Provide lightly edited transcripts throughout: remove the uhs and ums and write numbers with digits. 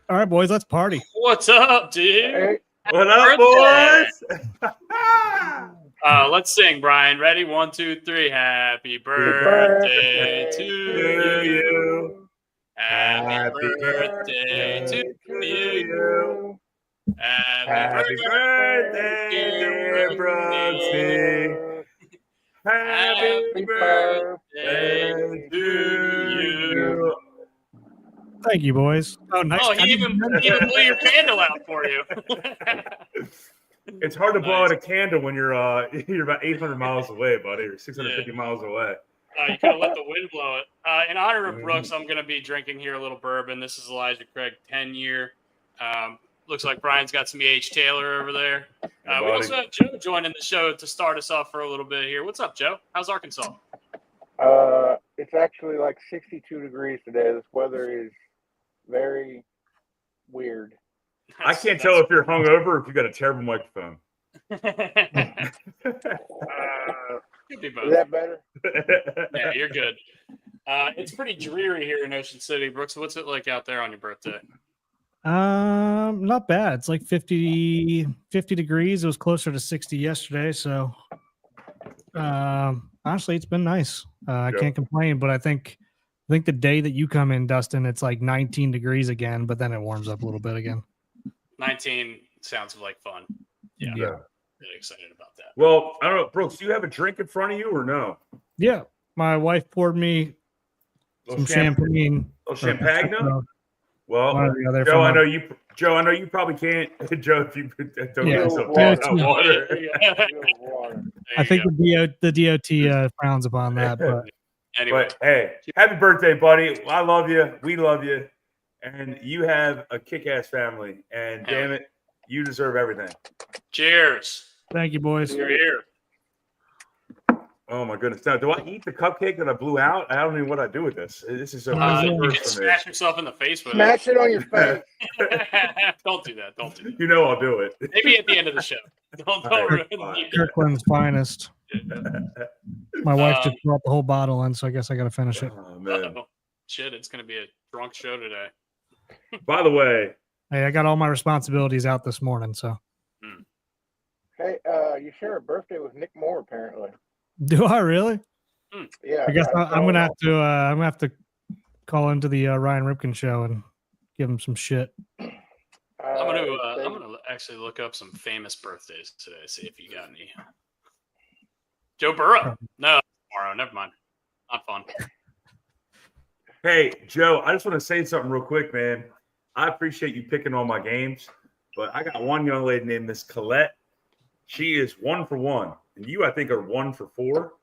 All right, boys, let's party. What's up, dude? Hey, What up, boys? Let's sing, Brian. Ready? 1, 2, 3. Happy birthday to you. Happy birthday to you. Happy birthday, dear Brooksy. Happy birthday to you. Thank you, boys. Oh, nice. Oh, he even blew your candle out for you. It's hard to blow out a candle when you're about 800 miles away, buddy, or 650 miles away. You could have let the wind blow it. In honor of Brooks, I'm going to be drinking here a little bourbon. This is Elijah Craig 10-year. Looks like Brian's got some E.H. Taylor over there. We also have Joe joining the show to start us off for a little bit here. What's up, Joe? How's Arkansas? It's actually like 62 degrees today. This weather is very weird. I can't tell if you're hungover or if you got a terrible microphone. Could be both. Is that better? Yeah, you're good. It's pretty dreary here in Ocean City. Brooks, what's it like out there on your birthday? Not bad. It's like 50 degrees. It was closer to 60 yesterday. So, honestly, it's been nice. I can't complain, but I think the day that you come in, Dustin, it's like 19 degrees again, but then it warms up a little bit again. 19 sounds like fun. Yeah. Really excited about that. Well, I don't know, Brooks, do you have a drink in front of you or no? Yeah. My wife poured me some champagne. Oh, champagne? Well, Joe, I know you probably can't. Joe, if you don't get some water. I think the DOT frowns upon that. But anyway, hey, happy birthday, buddy! I love you. We love you, and you have a kick-ass family. And damn it, you deserve everything. Cheers! Thank you, boys. You're here. Oh my goodness! Now, do I eat the cupcake that I blew out? I don't know what I do with this. This is so. You can smash yourself in the face with Smash it on your face. Don't do that. Don't do that. You know I'll do it. Maybe at the end of the show. Don't ruin Kirkland's finest. My wife just brought the whole bottle in, so I guess I got to finish it. Oh man! Shit, it's gonna be a drunk show today. By the way, hey, I got all my responsibilities out this morning, so. Hey, you share a birthday with Nick Moore, apparently. Do I really? Yeah. I guess I'm gonna have to call into the Ryan Ripken show and give him some shit. I'm gonna actually look up some famous birthdays today. See if you got any. Joe Burrow. No, tomorrow. Never mind. Not fun. Hey, Joe, I just want to say something real quick, man. I appreciate you picking all my games, but I got one young lady named Miss Colette. She is 1 for 1. And you, I think, are 1 for 4.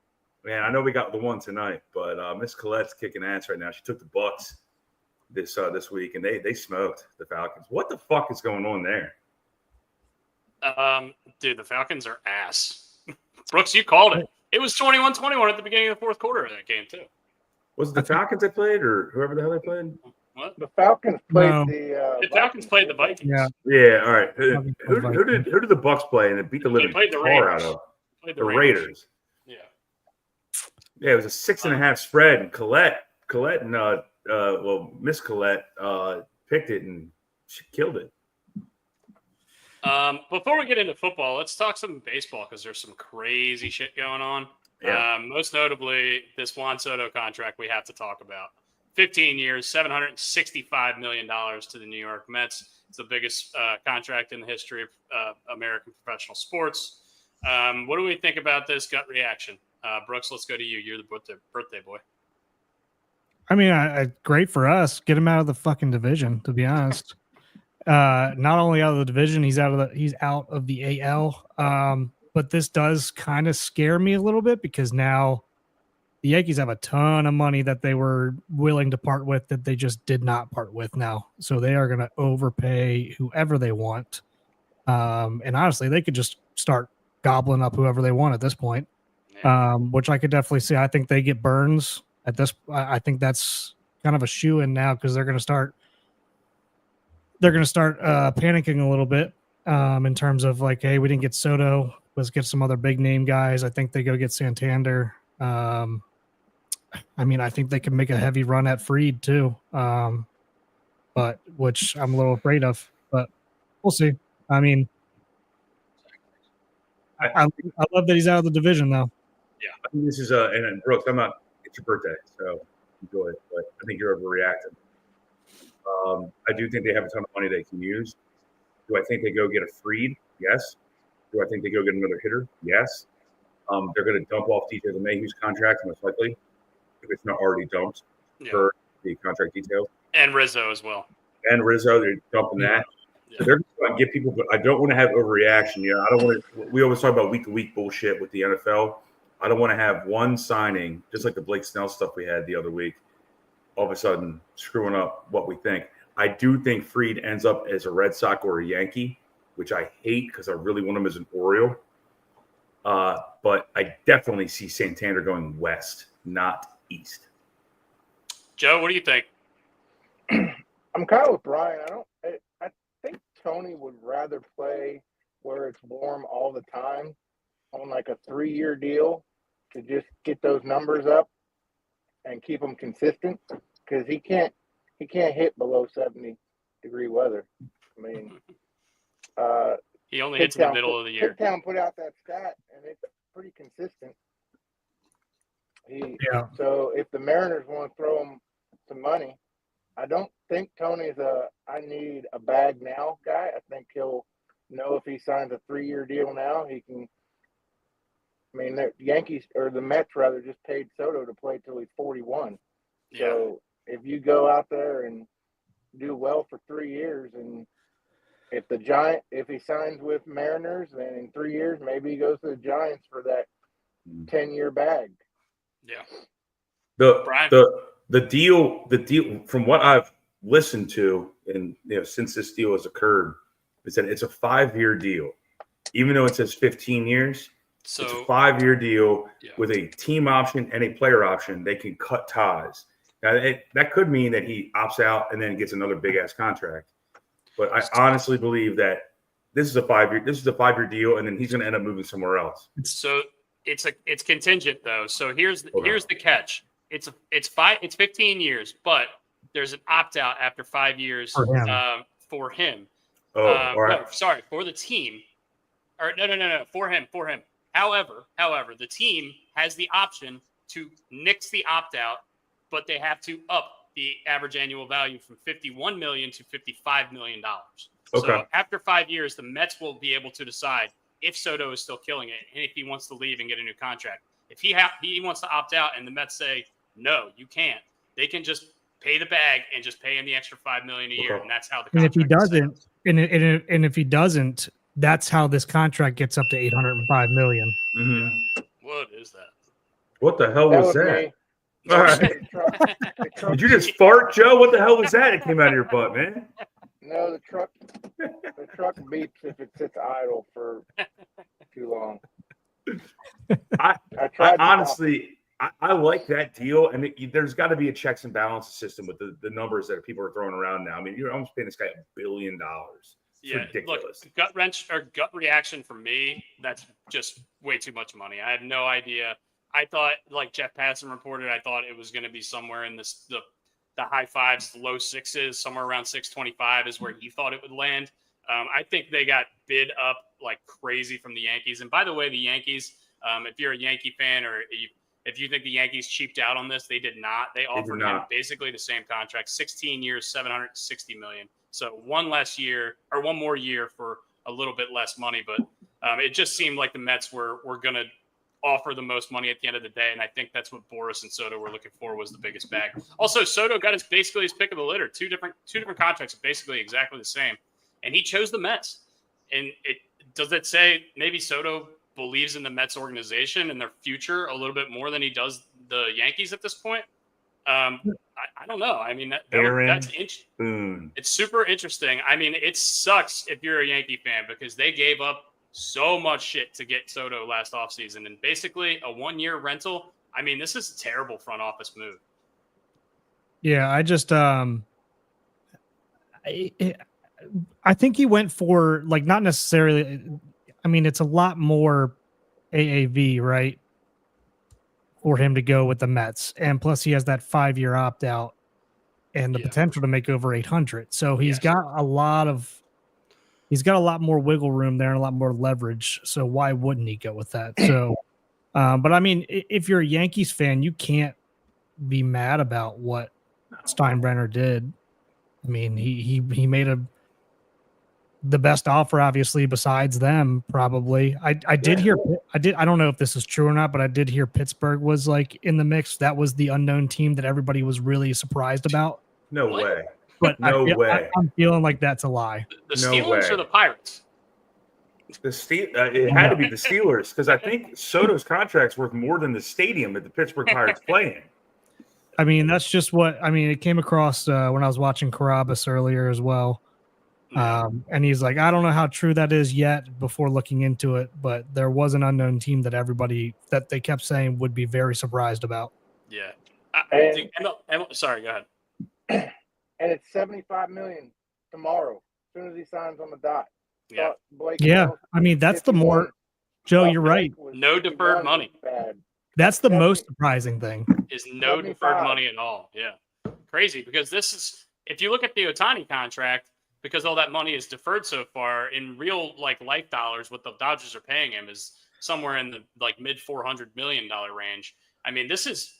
Man, I know we got the one tonight, but Miss Colette's kicking ass right now. She took the Bucks this week, and they smoked the Falcons. What the fuck is going on there? Dude, the Falcons are ass. Brooks, you called it. It was 21-21 at the beginning of the fourth quarter of that game, too. Was it the Falcons that played, or whoever the hell they played? What? The Falcons played the Falcons played the Vikings. Yeah. All right. Who did the Bucks play and it beat the living tar out of? The Raiders. Yeah. Yeah, it was a 6.5 spread, and Colette and Miss Colette picked it and she killed it. Before we get into football, let's talk some baseball because there's some crazy shit going on. Yeah. Most notably, this Juan Soto contract we have to talk about. 15 years, $765 million to the New York Mets. It's the biggest contract in the history of American professional sports. What do we think about this gut reaction? Brooks, let's go to you. You're the birthday boy. I mean, great for us. Get him out of the fucking division, to be honest. Not only out of the division, he's out of the AL. But this does kind of scare me a little bit because now the Yankees have a ton of money that they were willing to part with that they just did not part with now. So they are going to overpay whoever they want. And honestly, they could just start gobbling up whoever they want at this point, which I could definitely see. I think they get Burns at this. I think that's kind of a shoe-in now because they're going to start panicking a little bit in terms of like, hey, we didn't get Soto. Let's get some other big name guys. I think they go get Santander. I mean, I think they can make a heavy run at Fried too. but which I'm a little afraid of. But we'll see. I mean, I love that he's out of the division, though. I think this is and Brooks, it's your birthday, so enjoy it. But I think you're overreacting. I do think they have a ton of money they can use. Do I think they go get a Freed? Yes. Do I think they go get another hitter? Yes. They're going to dump off DJ LeMahieu's contract, most likely, if it's not already dumped for the contract detail. And Rizzo as well. And Rizzo, they're dumping that. Yeah. So they're going to get people, but I don't want to have overreaction. I don't want to. We always talk about week-to-week bullshit with the NFL. I don't want to have one signing, just like the Blake Snell stuff we had the other week, all of a sudden screwing up what we think. I do think Freed ends up as a Red Sox or a Yankee, which I hate because I really want him as an Oriole. But I definitely see Santander going west, not east. Joe, what do you think? I'm kind of with Brian. I think Tony would rather play where it's warm all the time on like a 3-year deal to just get those numbers up and keep them consistent, because he can't hit below 70-degree weather. I mean, he only hits in the middle of the year. Town put out that stat, and it's pretty consistent. So if the Mariners want to throw him some money, I don't think Tony's I need a bag now guy. I think he'll know if he signs a 3-year deal now, he can. I mean, the Yankees or the Mets rather just paid Soto to play till he's 41. Yeah. So if you go out there and do well for 3 years, and if he signs with Mariners, then in 3 years maybe he goes to the Giants for that 10-year bag. Yeah. The deal from what I've listened to, and since this deal has occurred, is that it's a 5-year deal, even though it says 15 years. So it's a 5-year deal with a team option and a player option. They can cut ties. Now that could mean that he opts out and then gets another big ass contract. But I honestly believe that this is a 5-year deal, and then he's going to end up moving somewhere else. So it's contingent though. So here's the catch. It's 15 years, but there's an opt out after 5 years for him. Oh, all right. No, sorry, for the team. Or no, for him. However, the team has the option to nix the opt out, but they have to up the average annual value from $51 million to $55 million. Okay. So after 5 years, the Mets will be able to decide if Soto is still killing it and if he wants to leave and get a new contract. If he wants to opt out and the Mets say, no, you can't, they can just pay the bag and just pay him the extra $5 million a year, and that's how the contract. And if he doesn't, that's how this contract gets up to $805 million. Mm-hmm. What is that? What the hell was that? All right. Did you just fart, Joe? What the hell was that? It came out of your butt, man. No, the truck beeps if it sits idle for too long. I honestly like that deal, and there's got to be a checks and balances system with the numbers that people are throwing around now. I mean, you're almost paying this guy $1 billion. It's ridiculous. Look, gut reaction from me, that's just way too much money. I have no idea. I thought, like Jeff Passan reported, I thought it was going to be somewhere in the high fives, low sixes, somewhere around 625 is where he thought it would land. I think they got bid up like crazy from the Yankees. And by the way, the Yankees, if you're a Yankee fan or if you think the Yankees cheaped out on this, they did not. They offered him basically the same contract, 16 years, $760 million. So one more year for a little bit less money. But it just seemed like the Mets were going to offer the most money at the end of the day. And I think that's what Boris and Soto were looking for, was the biggest bag. Also, Soto got basically his pick of the litter. Two different contracts, basically exactly the same. And he chose the Mets. And does it say maybe Soto believes in the Mets organization and their future a little bit more than he does the Yankees at this point? I don't know. I mean, that's interesting. It's super interesting. I mean, it sucks if you're a Yankee fan because they gave up so much shit to get Soto last offseason, and basically a 1-year rental. I mean, this is a terrible front office move. Yeah, I just I think he went for, like, not necessarily. I mean, it's a lot more AAV, right, for him to go with the Mets, and plus he has that 5-year opt out. and the Yeah. potential to make over 800. So he's Yes. got a lot more wiggle room there and a lot more leverage. So why wouldn't he go with that? So, but I mean, if you're a Yankees fan, you can't be mad about what Steinbrenner did. I mean, he made the best offer, obviously, besides them, probably. I did hear, I don't know if this is true or not, but I did hear Pittsburgh was like in the mix. That was the unknown team that everybody was really surprised about. No What? way. But No way. I'm feeling like that's a lie. The No Steelers way. or the Pirates? It had to be the Steelers because I think Soto's contract's worth more than the stadium that the Pittsburgh Pirates play in. I mean, that's just what I mean. It came across when I was watching Carabas earlier as well. Yeah. And he's like, I don't know how true that is yet before looking into it, but there was an unknown team that they kept saying would be very surprised about. Yeah. Sorry, go ahead. And it's $75 million tomorrow, as soon as he signs on the dot. Yeah. Blake Yeah. Snell, I mean, that's the more, 51. Joe, Thought you're Blake right. was- No deferred 51 money. was bad. That's the 70 most surprising thing. Is no 75. deferred money at all. Yeah. Crazy because this is, if you look at the Ohtani contract, because all that money is deferred so far, in real like life dollars, what the Dodgers are paying him is somewhere in the like mid $400 million range. I mean, this is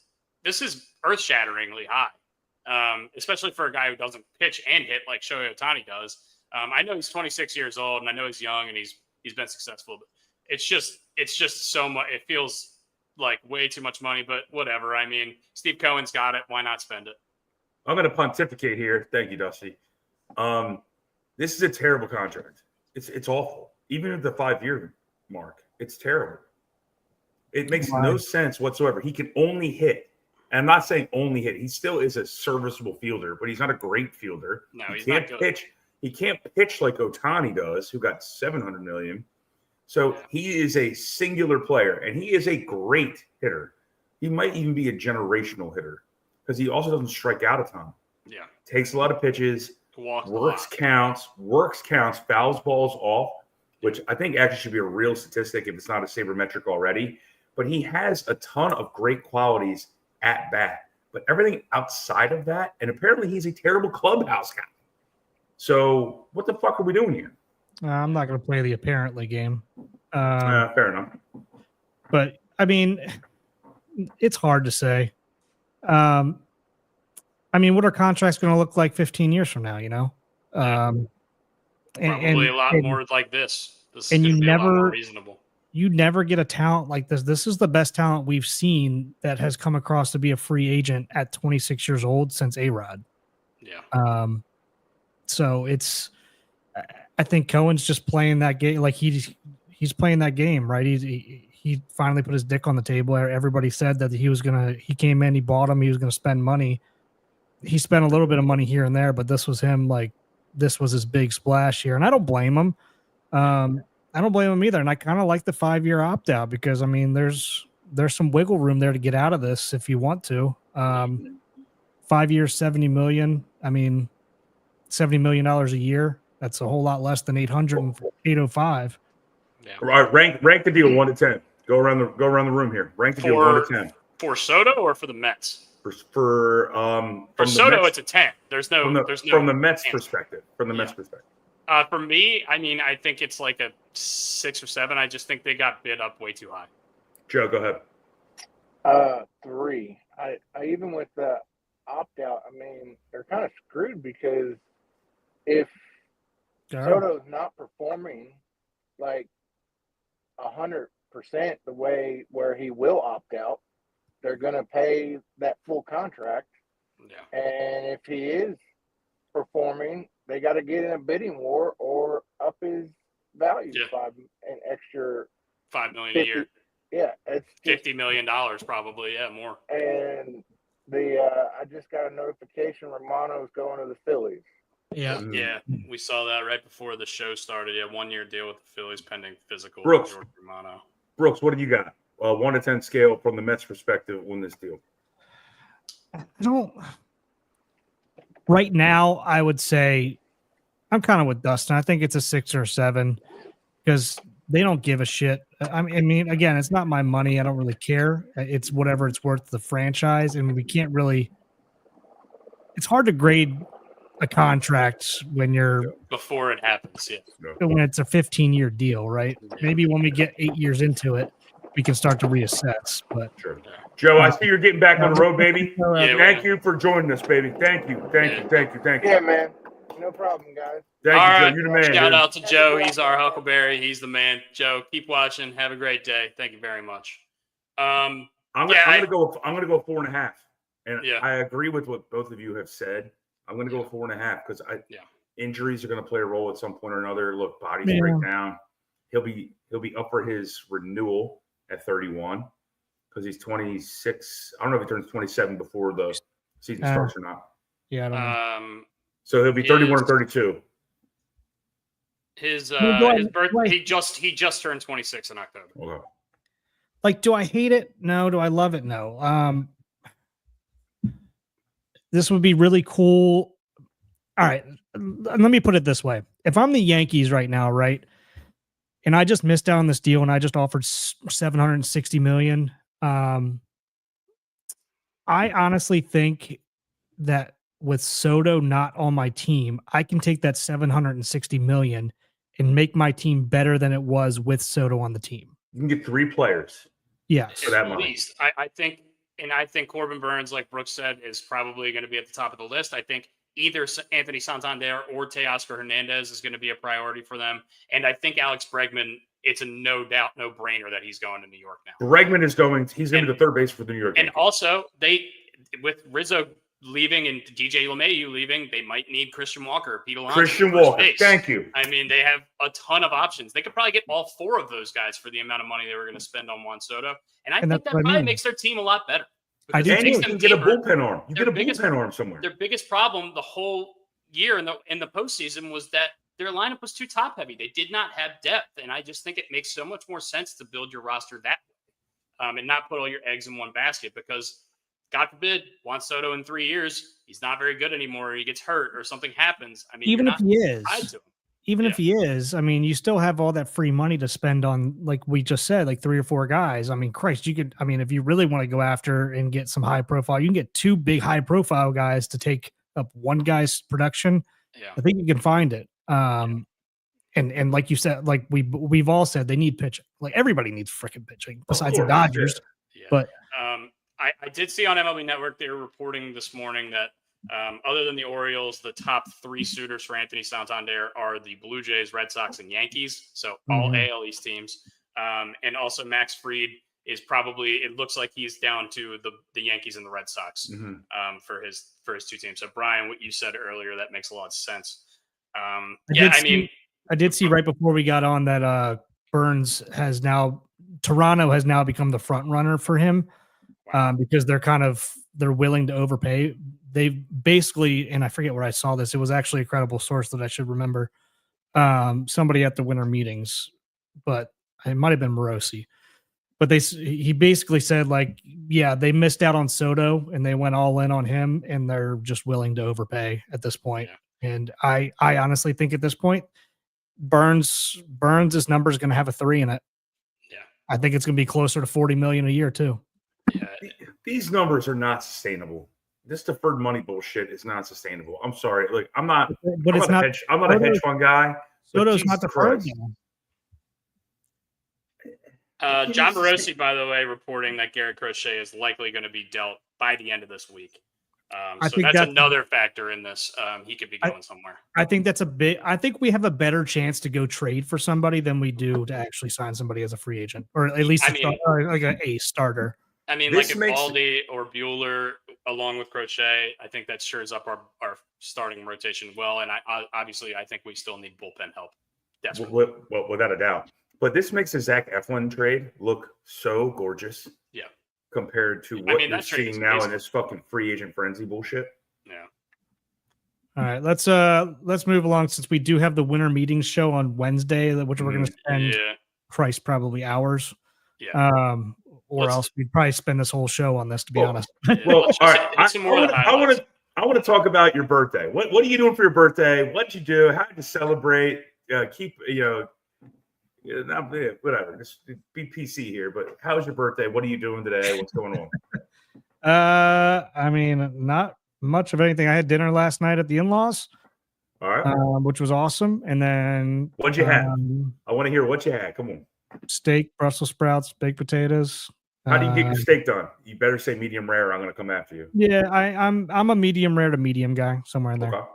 earth-shatteringly high, especially for a guy who doesn't pitch and hit like Shohei Ohtani does. I know he's 26 years old, and I know he's young, and he's been successful. But it's just so much. It feels like way too much money, but whatever. I mean, Steve Cohen's got it. Why not spend it? I'm going to pontificate here. Thank you, Dusty. This is a terrible contract. It's awful. Even at the 5-year mark, it's terrible. It makes no sense whatsoever. He can only hit. And I'm not saying only hit. He still is a serviceable fielder, but he's not a great fielder. No, he he's can't not good. pitch. He can't pitch like Ohtani does, who got $700 million. So he is a singular player, and he is a great hitter. He might even be a generational hitter because he also doesn't strike out a ton. Yeah. Takes a lot of pitches. Walks Works counts, fouls balls off, which I think actually should be a real statistic if it's not a sabermetric already. But he has a ton of great qualities at bat. But everything outside of that, and apparently he's a terrible clubhouse guy. So what the fuck are we doing here? I'm not going to play the apparently game. Fair enough. But, I mean, it's hard to say. I mean, what are contracts going to look like 15 years from now, you know? Probably a lot more like this. This and is you gonna be a lot more never reasonable. You never get a talent like this. This is the best talent we've seen that has come across to be a free agent at 26 years old since A-Rod. Yeah. So I think Cohen's just playing that game. Like he's playing that game, right? He finally put his dick on the table. Everybody said that he came in, he bought him, he was going to spend money. He spent a little bit of money here and there, but this was his big splash here. And I don't blame him. I don't blame him either. And I kind of like the 5-year opt out because I mean, there's some wiggle room there to get out of this if you want to. 5 years, $70 million. I mean, $70 million a year. That's a whole lot less than 805. Yeah. All right, rank the deal 1 to 10. Go around the room here. Rank the deal 1 to 10. For Soto or for the Mets? For Soto, Mets, it's a 10. There's no from the Mets perspective. Mets perspective. For me, I mean, I think it's like a 6 or 7. I just think they got bid up way too high. Joe, go ahead. 3. I even with the opt out, I mean, they're kind of screwed because if Soto's not performing like 100% the way where he will opt out, they're going to pay that full contract. Yeah. And if he is performing, they got to get in a bidding war or up his value by an extra $5 million 50, a year. Yeah, it's just, $50 million probably. Yeah, more. And I just got a notification Romano's going to the Phillies. Yeah. Yeah, we saw that right before the show started. Yeah, 1-year deal with the Phillies pending physical. Brooks. George Romano. Brooks, what do you got? 1 to 10 scale from the Mets perspective on this deal. I don't. Right now, I would say I'm kind of with Dustin. I think it's a 6 or 7 because they don't give a shit. I mean, again, it's not my money. I don't really care. It's whatever it's worth to the franchise, and we can't really. it's hard to grade a contract when before it happens. Yeah. when it's a 15-year deal, right? Yeah. Maybe when we get 8 years into it, we can start to reassess. But Sure. Joe, I see you're getting back on the road, baby. Yeah, Thank you for joining us, baby. Thank you. Yeah, man. No problem, guys. Thank All you, Joe. right. You're the man. Shout dude. out to Joe. He's our Huckleberry. He's the man. Joe, keep watching. Have a great day. Thank you very much. I'm gonna go 4.5, and Yeah. I agree with what both of you have said. I'm gonna go 4.5 because injuries are gonna play a role at some point or another. Look, bodies break down. He'll be up for his renewal at 31 because he's 26. I don't know if he turns 27 before the season starts or not. Yeah, I don't know. So he'll be 31 or 32. His Well, birth. He just turned 26 in October. Okay. Like, do I hate it? No. Do I love it? No. This would be really cool. All right. Let me put it this way. If I'm the Yankees right now, right, and I just missed out on this deal and I just offered $760 million, I honestly think that with Soto not on my team, I can take that $760 million and make my team better than it was with Soto on the team. You can get 3 players. Yes. For that At money. least. I think Corbin Burns, like Brooks said, is probably going to be at the top of the list. I think either Anthony Santander or Teoscar Hernandez is going to be a priority for them. And I think Alex Bregman, it's a no brainer that he's going to New York now. Bregman is going to be the third base for the New York And Yankees. also, with Rizzo leaving and DJ LeMahieu leaving, they might need Christian Walker, Pete Alonso. Christian Walker, thank you. I mean, they have a ton of options. They could probably get all 4 of those guys for the amount of money they were going to spend on Juan Soto. And I think that probably makes their team a lot better. And you can get a bullpen arm. You get a bullpen arm somewhere. Their biggest problem the whole year in the postseason was that their lineup was too top heavy. They did not have depth, and I just think it makes so much more sense to build your roster that way, and not put all your eggs in one basket. Because God forbid Juan Soto in 3 years, he's not very good anymore, or he gets hurt, or something happens. I mean, even if he is, tied to him. If he is, I mean, you still have all that free money to spend on, like we just said, like 3 or 4 guys. I mean, Christ, you could, I mean, if you really want to go after and get some high profile, you can get 2 big high profile guys to take up one guy's production. Yeah. I think you can find it. And like you said, like we've all said, they need pitching. Like everybody needs freaking pitching besides the Dodgers. Yeah. But I did see on MLB Network, they were reporting this morning that other than the Orioles, the top 3 suitors for Anthony Santander are the Blue Jays, Red Sox, and Yankees. So all AL East teams. And also Max Fried is probably, it looks like he's down to the Yankees and the Red Sox for his 2 teams. So Brian, what you said earlier, that makes a lot of sense. I did see right before we got on that Toronto has now become the front runner for him. Because they're willing to overpay. They basically, and I forget where I saw this. It was actually a credible source that I should remember. Somebody at the winter meetings, but it might have been Morosi. But he basically said, like, yeah, they missed out on Soto and they went all in on him, and they're just willing to overpay at this point. Yeah. And I honestly think at this point, Burns' number is going to have a 3 in it. Yeah, I think it's going to be closer to $40 million a year too. Yeah. These numbers are not sustainable. This deferred money bullshit is not sustainable. I'm sorry. Look, I'm not a hedge fund guy. Soto's not deferred. John Morosi, by the way, reporting that Garrett Crochet is likely going to be dealt by the end of this week. So that's another factor in this. He could be going somewhere. I think I think we have a better chance to go trade for somebody than we do to actually sign somebody as a free agent, or at least like a starter. I mean, like if Baldy or Bueller along with Crochet, I think that shores up our starting rotation well. And obviously, I think we still need bullpen help. Well, without a doubt. But this makes the Zach Eflin trade look so gorgeous. Yeah. Compared to what you're seeing now in this fucking free agent frenzy bullshit. Yeah. All right, let's move along, since we do have the winter meetings show on Wednesday, which we're going to spend probably hours. Yeah. Or else we'd probably spend this whole show on this, to be honest. Well, all right. I want to talk about your birthday. What are you doing for your birthday? What'd you do? How did you celebrate? Whatever. Just be PC here. But how was your birthday? What are you doing today? What's going on? I mean, not much of anything. I had dinner last night at the in-laws, All right. which was awesome. And then What'd you have? I want to hear what you had. Come on. steak, Brussels sprouts, baked potatoes. How do you get your steak done? You better say medium rare. I'm going to come after you. Yeah, I'm a medium rare to medium guy, somewhere in there. Okay.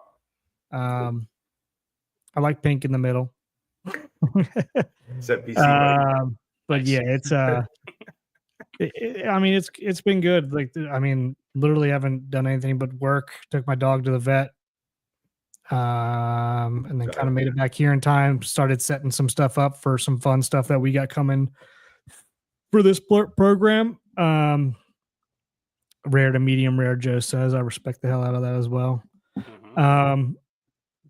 I like pink in the middle. Except PC. But yeah, it's I mean, it's been good. Like, I mean, literally haven't done anything but work. Took my dog to the vet, and then kind of made it back here in time. Started setting some stuff up for some fun stuff that we got coming for this program. Rare to medium rare, Joe says. I respect the hell out of that as well. Mhm.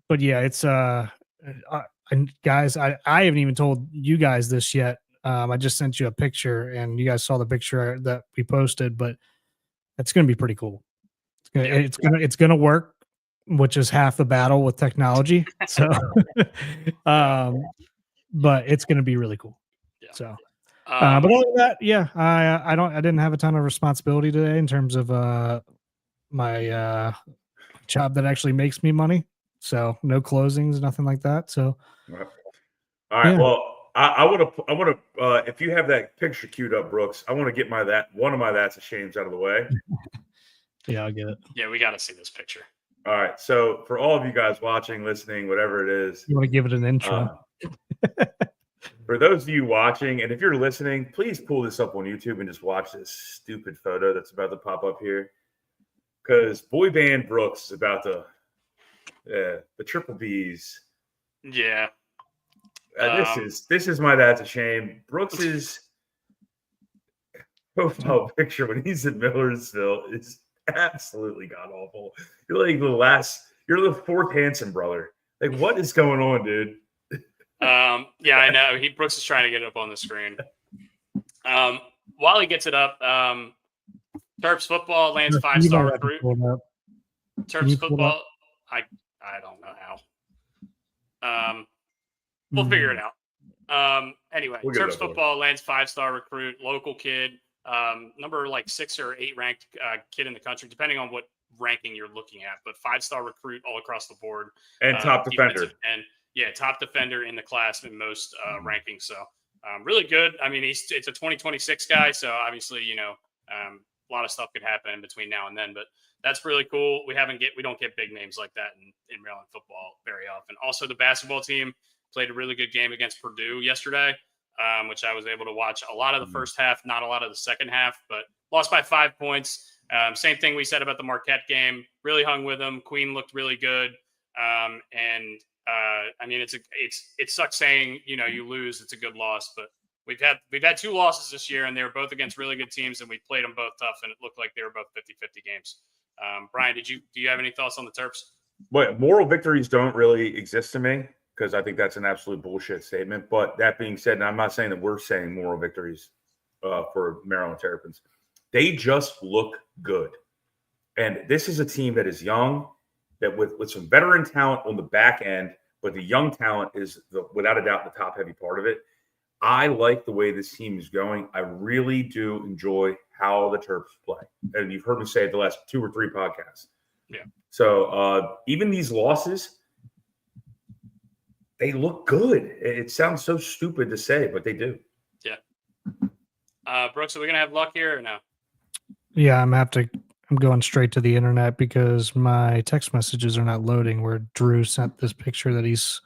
But yeah, it's and guys, I haven't even told you guys this yet. I just sent you a picture, and you guys saw the picture that we posted. But it's going to be pretty cool. It's gonna work, which is half the battle with technology. So, but it's going to be really cool. Yeah. So, but other than that, yeah, I didn't have a ton of responsibility today in terms of my job that actually makes me money. So no closings, nothing like that. So, all right. Yeah. Well, I want to. If you have that picture queued up, Brooks, I want to get one of my that's a shames out of the way. Yeah, I'll get it. Yeah, we got to see this picture. All right. So for all of you guys watching, listening, whatever it is, you want to give it an intro. For those of you watching, and if you're listening, please pull this up on YouTube and just watch this stupid photo that's about to pop up here, because boy band Brooks is about to. The triple Bs. Yeah. This is my that's a shame. Brooks's profile picture when he's in Millersville is absolutely god awful. You're like you're the fourth Hanson brother. Like, what is going on, dude? Yeah, I know. Brooks is trying to get it up on the screen. While he gets it up, Terps football lands 5-star recruit. Terps football. I don't know how. We'll figure it out. Anyway, Terps football lands 5-star recruit, local kid, number like 6 or 8 ranked kid in the country, depending on what ranking you're looking at. But 5-star recruit all across the board, and top defender, and yeah, top defender in the class in most rankings. So really good. I mean, it's a 2026 guy, so obviously a lot of stuff could happen in between now and then, but. That's really cool. We don't get big names like that in Maryland football very often. Also, the basketball team played a really good game against Purdue yesterday, which I was able to watch a lot of the first half, not a lot of the second half, but lost by 5 points. Same thing we said about the Marquette game. Really hung with them. Queen looked really good, I mean, it sucks saying you lose. It's a good loss, but we've had 2 losses this year, and they were both against really good teams, and we played them both tough, and it looked like they were both 50-50 games. Brian, do you have any thoughts on the Terps? But moral victories don't really exist to me, because I think that's an absolute bullshit statement. But that being said, and I'm not saying that we're saying moral victories for Maryland Terrapins. They just look good. And this is a team that is young, that with some veteran talent on the back end, but the young talent is without a doubt the top heavy part of it. I like the way this team is going. I really do enjoy how the Terps play. And you've heard me say it the last 2 or 3 podcasts. Yeah. So even these losses, they look good. It sounds so stupid to say, but they do. Yeah. Brooks, are we going to have luck here or no? Yeah, I'm going straight to the internet because my text messages are not loading where Drew sent this picture that he's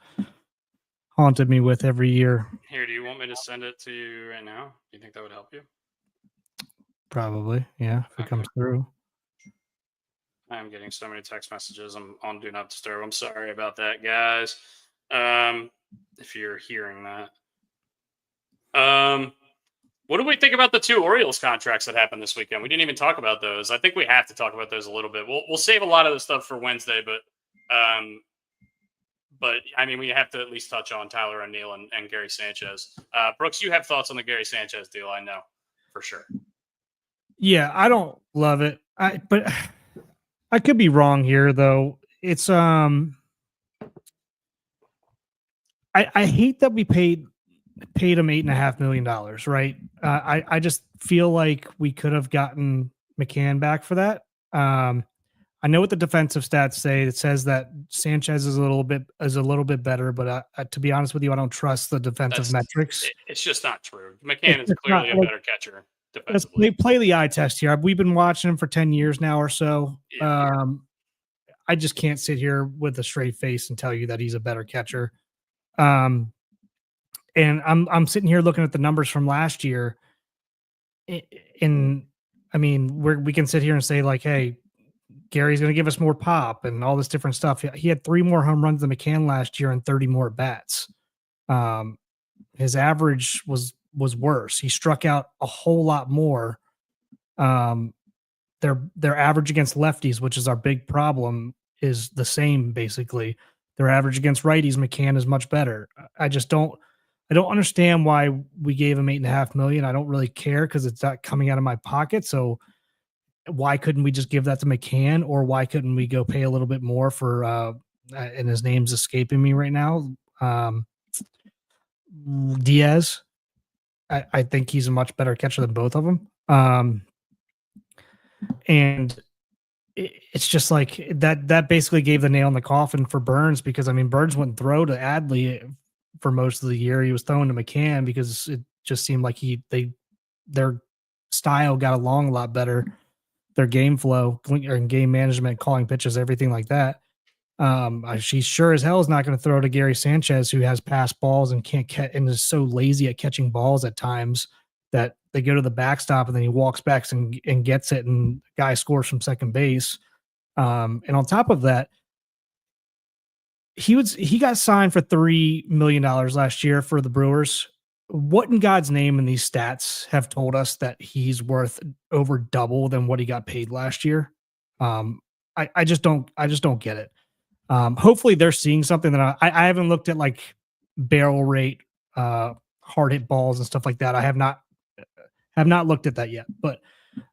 haunted me with every year. Here, do you want me to send it to you right now? Do you think that would help you? Probably, yeah, if it comes through. I'm getting so many text messages. I'm on Do Not Disturb. I'm sorry about that, guys. If you're hearing that. What do we think about the 2 Orioles contracts that happened this weekend? We didn't even talk about those. I think we have to talk about those a little bit. We'll save a lot of the stuff for Wednesday, but I mean, we have to at least touch on Tyler O'Neill and Gary Sanchez. Brooks, you have thoughts on the Gary Sanchez deal, I know, for sure. Yeah, I don't love it. But I could be wrong here, though. It's I hate that we paid him $8.5 million, right? I just feel like we could have gotten McCann back for that. I I know what the defensive stats say. It says that Sanchez is a little bit better, but to be honest with you, I don't trust the defensive metrics. It's just not true. McCann is It's clearly not, a better catcher defensively. play the eye test here. We've been watching him for 10 years now or so. Yeah. I just can't sit here with a straight face and tell you that he's a better catcher. And I'm sitting here looking at the numbers from last year. And I mean, we can sit here and say like, hey, Gary's going to give us more pop and all this different stuff. He had 3 more home runs than McCann last year and 30 more bats. His average was worse. He struck out a whole lot more. Their average against lefties, which is our big problem, is the same basically. Their average against righties, McCann is much better. I don't understand why we gave him $8.5 million. I don't really care because it's not coming out of my pocket. So why couldn't we just give that to McCann, or why couldn't we go pay a little bit more for and his name's escaping me right now, Diaz. I think he's a much better catcher than both of them. And it's just like that basically gave the nail in the coffin for Burns, because I mean, Burns wouldn't throw to Adley for most of the year. He was throwing to McCann because it just seemed like their style got along a lot better, their game flow and game management, calling pitches, everything like that. She sure as hell is not going to throw to Gary Sanchez, who has pass balls and can't catch and is so lazy at catching balls at times that they go to the backstop and then he walks back and gets it, and the guy scores from second base. And on top of that, he got signed for $3 million last year for the Brewers. What in God's name in these stats have told us that he's worth over double than what he got paid last year? I just don't get it. Hopefully they're seeing something that I haven't looked at, like barrel rate, hard hit balls and stuff like that. I have not looked at that yet, but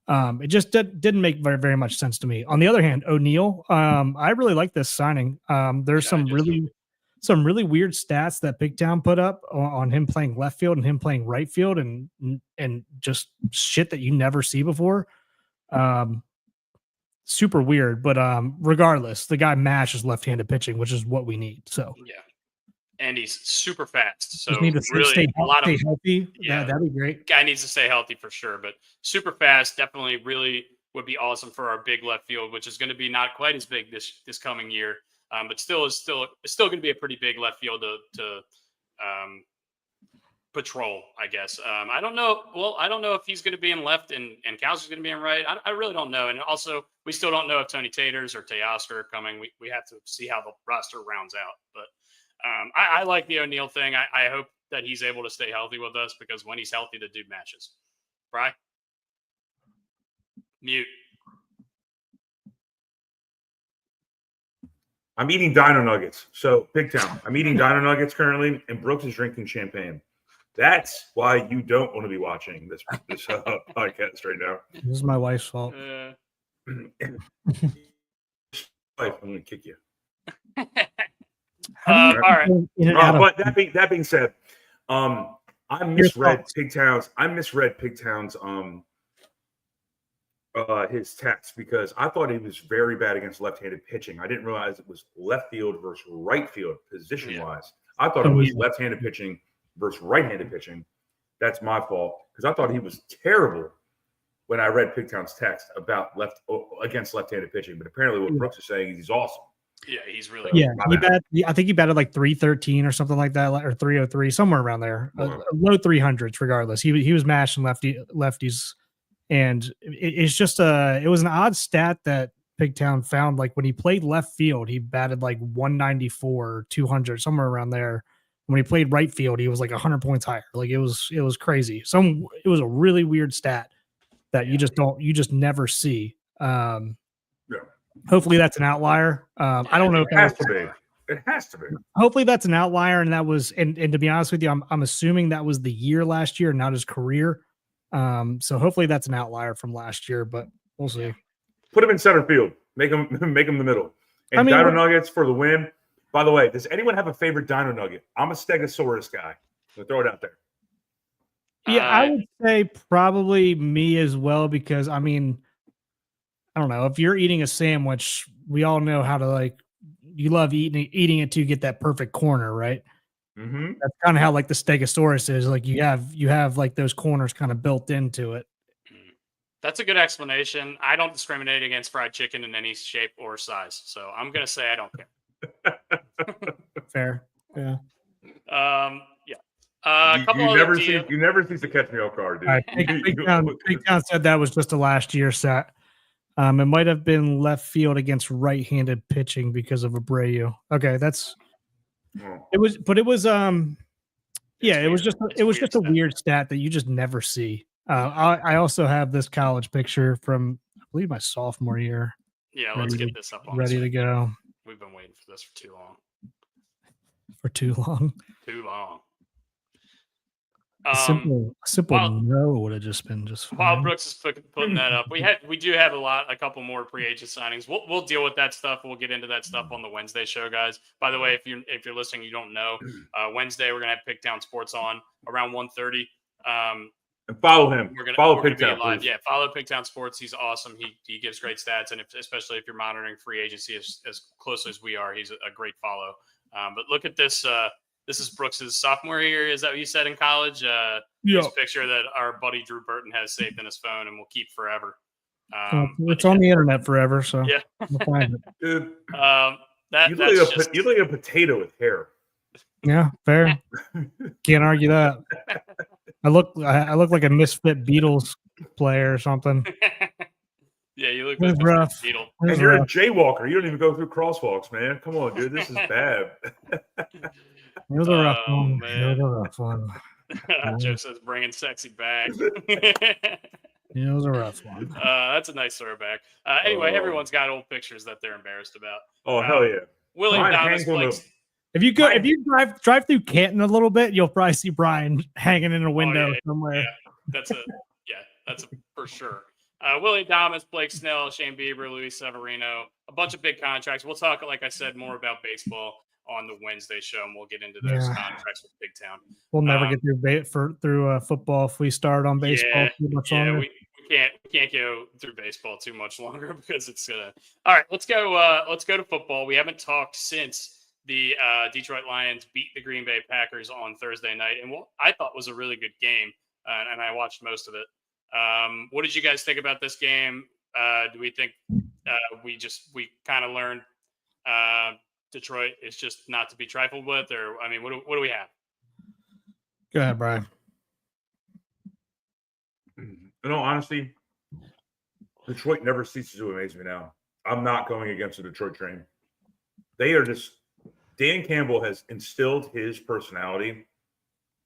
it just didn't make very, very much sense to me. On the other hand, O'Neill, I really like this signing. There's some really weird stats that Big Town put up on him playing left field and him playing right field, and just shit that you never see before. Super weird, but regardless, the guy mashes left-handed pitching, which is what we need. So yeah, and he's super fast. So just need to really, stay healthy. Yeah, that'd be great. Guy needs to stay healthy for sure, but super fast, definitely, really would be awesome for our big left field, which is going to be not quite as big this coming year, but still going to be a pretty big left field to patrol, I guess. I don't know. Well, I don't know if he's going to be in left and Kowski's going to be in right. I really don't know. And also, we still don't know if Tony Taters or Teoscar are coming. We have to see how the roster rounds out. But I like the O'Neill thing. I hope that he's able to stay healthy with us, because when he's healthy, the dude matches. Bri? Mute. I'm eating Dino Nuggets. So, Big Town. I'm eating Dino Nuggets currently, and Brooks is drinking champagne. That's why you don't want to be watching this podcast right now. This is my wife's fault. I'm going to kick you. All right. But that being said, I misread Pigtown's his text, because I thought he was very bad against left-handed pitching. I didn't realize it was left field versus right field position-wise. I thought it was left-handed pitching versus right-handed pitching. That's my fault, because I thought he was terrible when I read Pigtown's text about against left-handed pitching. But apparently what Brooks is saying is he's awesome. Yeah, he's really I think he batted like 313 or something like that, or 303, somewhere around there. Low 300s regardless. He was mashing lefties. And it's just it was an odd stat that Pigtown found. Like when he played left field, he batted like 194, 200, somewhere around there. When he played right field, he was like 100 points higher. Like it was crazy. It was a really weird stat that you just never see. Hopefully that's an outlier. I don't know if it has to be. It has to be. Hopefully that's an outlier, and that was and to be honest with you, I'm assuming that was the year last year, not his career. So hopefully that's an outlier from last year, but we'll see. Put him in center field. Make him the middle. And Dino Nuggets for the win. By the way, does anyone have a favorite Dino Nugget? I'm a Stegosaurus guy. So throw it out there. Yeah, I would say probably me as well, because I mean, I don't know, if you're eating a sandwich, we all know how to like. You love eating it to get that perfect corner, right? Mm-hmm. That's kind of how like the Stegosaurus is. Like you have like those corners kind of built into it. That's a good explanation. I don't discriminate against fried chicken in any shape or size, so I'm gonna say I don't care. Fair, yeah. Yeah. A couple You other never deals. cease to catch me off guard, dude. All right, Big Town said that was just a last year set. It might have been left field against right-handed pitching because of Abreu. Okay, that's Oh. it was, but it was yeah, it was weird. just a weird stat that you just never see. I also have this college picture from I believe my sophomore year. Yeah, let's get this up on ready to go We've been waiting for this for too long. Too long. Um, A simple no would have just been just fine. While Brooks is putting that up, we do have a couple more free agent signings. We'll deal with that stuff. We'll get into that stuff on the Wednesday show, guys. By the way, if you're listening, you don't know, Wednesday we're gonna have Picktown Sports on around 1:30. And follow him. Follow Picktown, live. Yeah, follow Picktown Sports. He's awesome. He gives great stats, and especially if you're monitoring free agency as closely as we are, he's a great follow. But look at this. This is Brooks's sophomore year. Is that what you said in college? This picture that our buddy Drew Burton has saved in his phone and will keep forever. It's on the internet forever, so yeah. we'll find it. Dude, you look like a potato with hair. Yeah, fair. Can't argue that. I look like a misfit Beatles player or something. Yeah, you look like rough. Beetle. And you're a jaywalker. You don't even go through crosswalks, man. Come on, dude. This is bad. It was a rough one. Man. It was a rough one. Joe says bringing sexy back. It was a rough one. That's a nice throwback. Anyway, everyone's got old pictures that they're embarrassed about. Oh, hell yeah. Willie Thomas. If you drive through Canton a little bit, you'll probably see Brian hanging in a window somewhere. Yeah, that's a for sure. Willie Thomas, Blake Snell, Shane Bieber, Luis Severino, a bunch of big contracts. We'll talk, like I said, more about baseball on the Wednesday show, and we'll get into those contracts with Big Town. We'll never get through football if we start on baseball too much longer. We can't go through baseball too much longer because it's gonna. All right, let's go to football. We haven't talked since the Detroit Lions beat the Green Bay Packers on Thursday night, and what I thought was a really good game, and I watched most of it. What did you guys think about this game? Do we think we kind of learned Detroit is just not to be trifled with, or I mean, what do we have? Go ahead, Brian. In all honesty, Detroit never ceases to amaze me now. I'm not going against the Detroit train. They are just Dan Campbell has instilled his personality.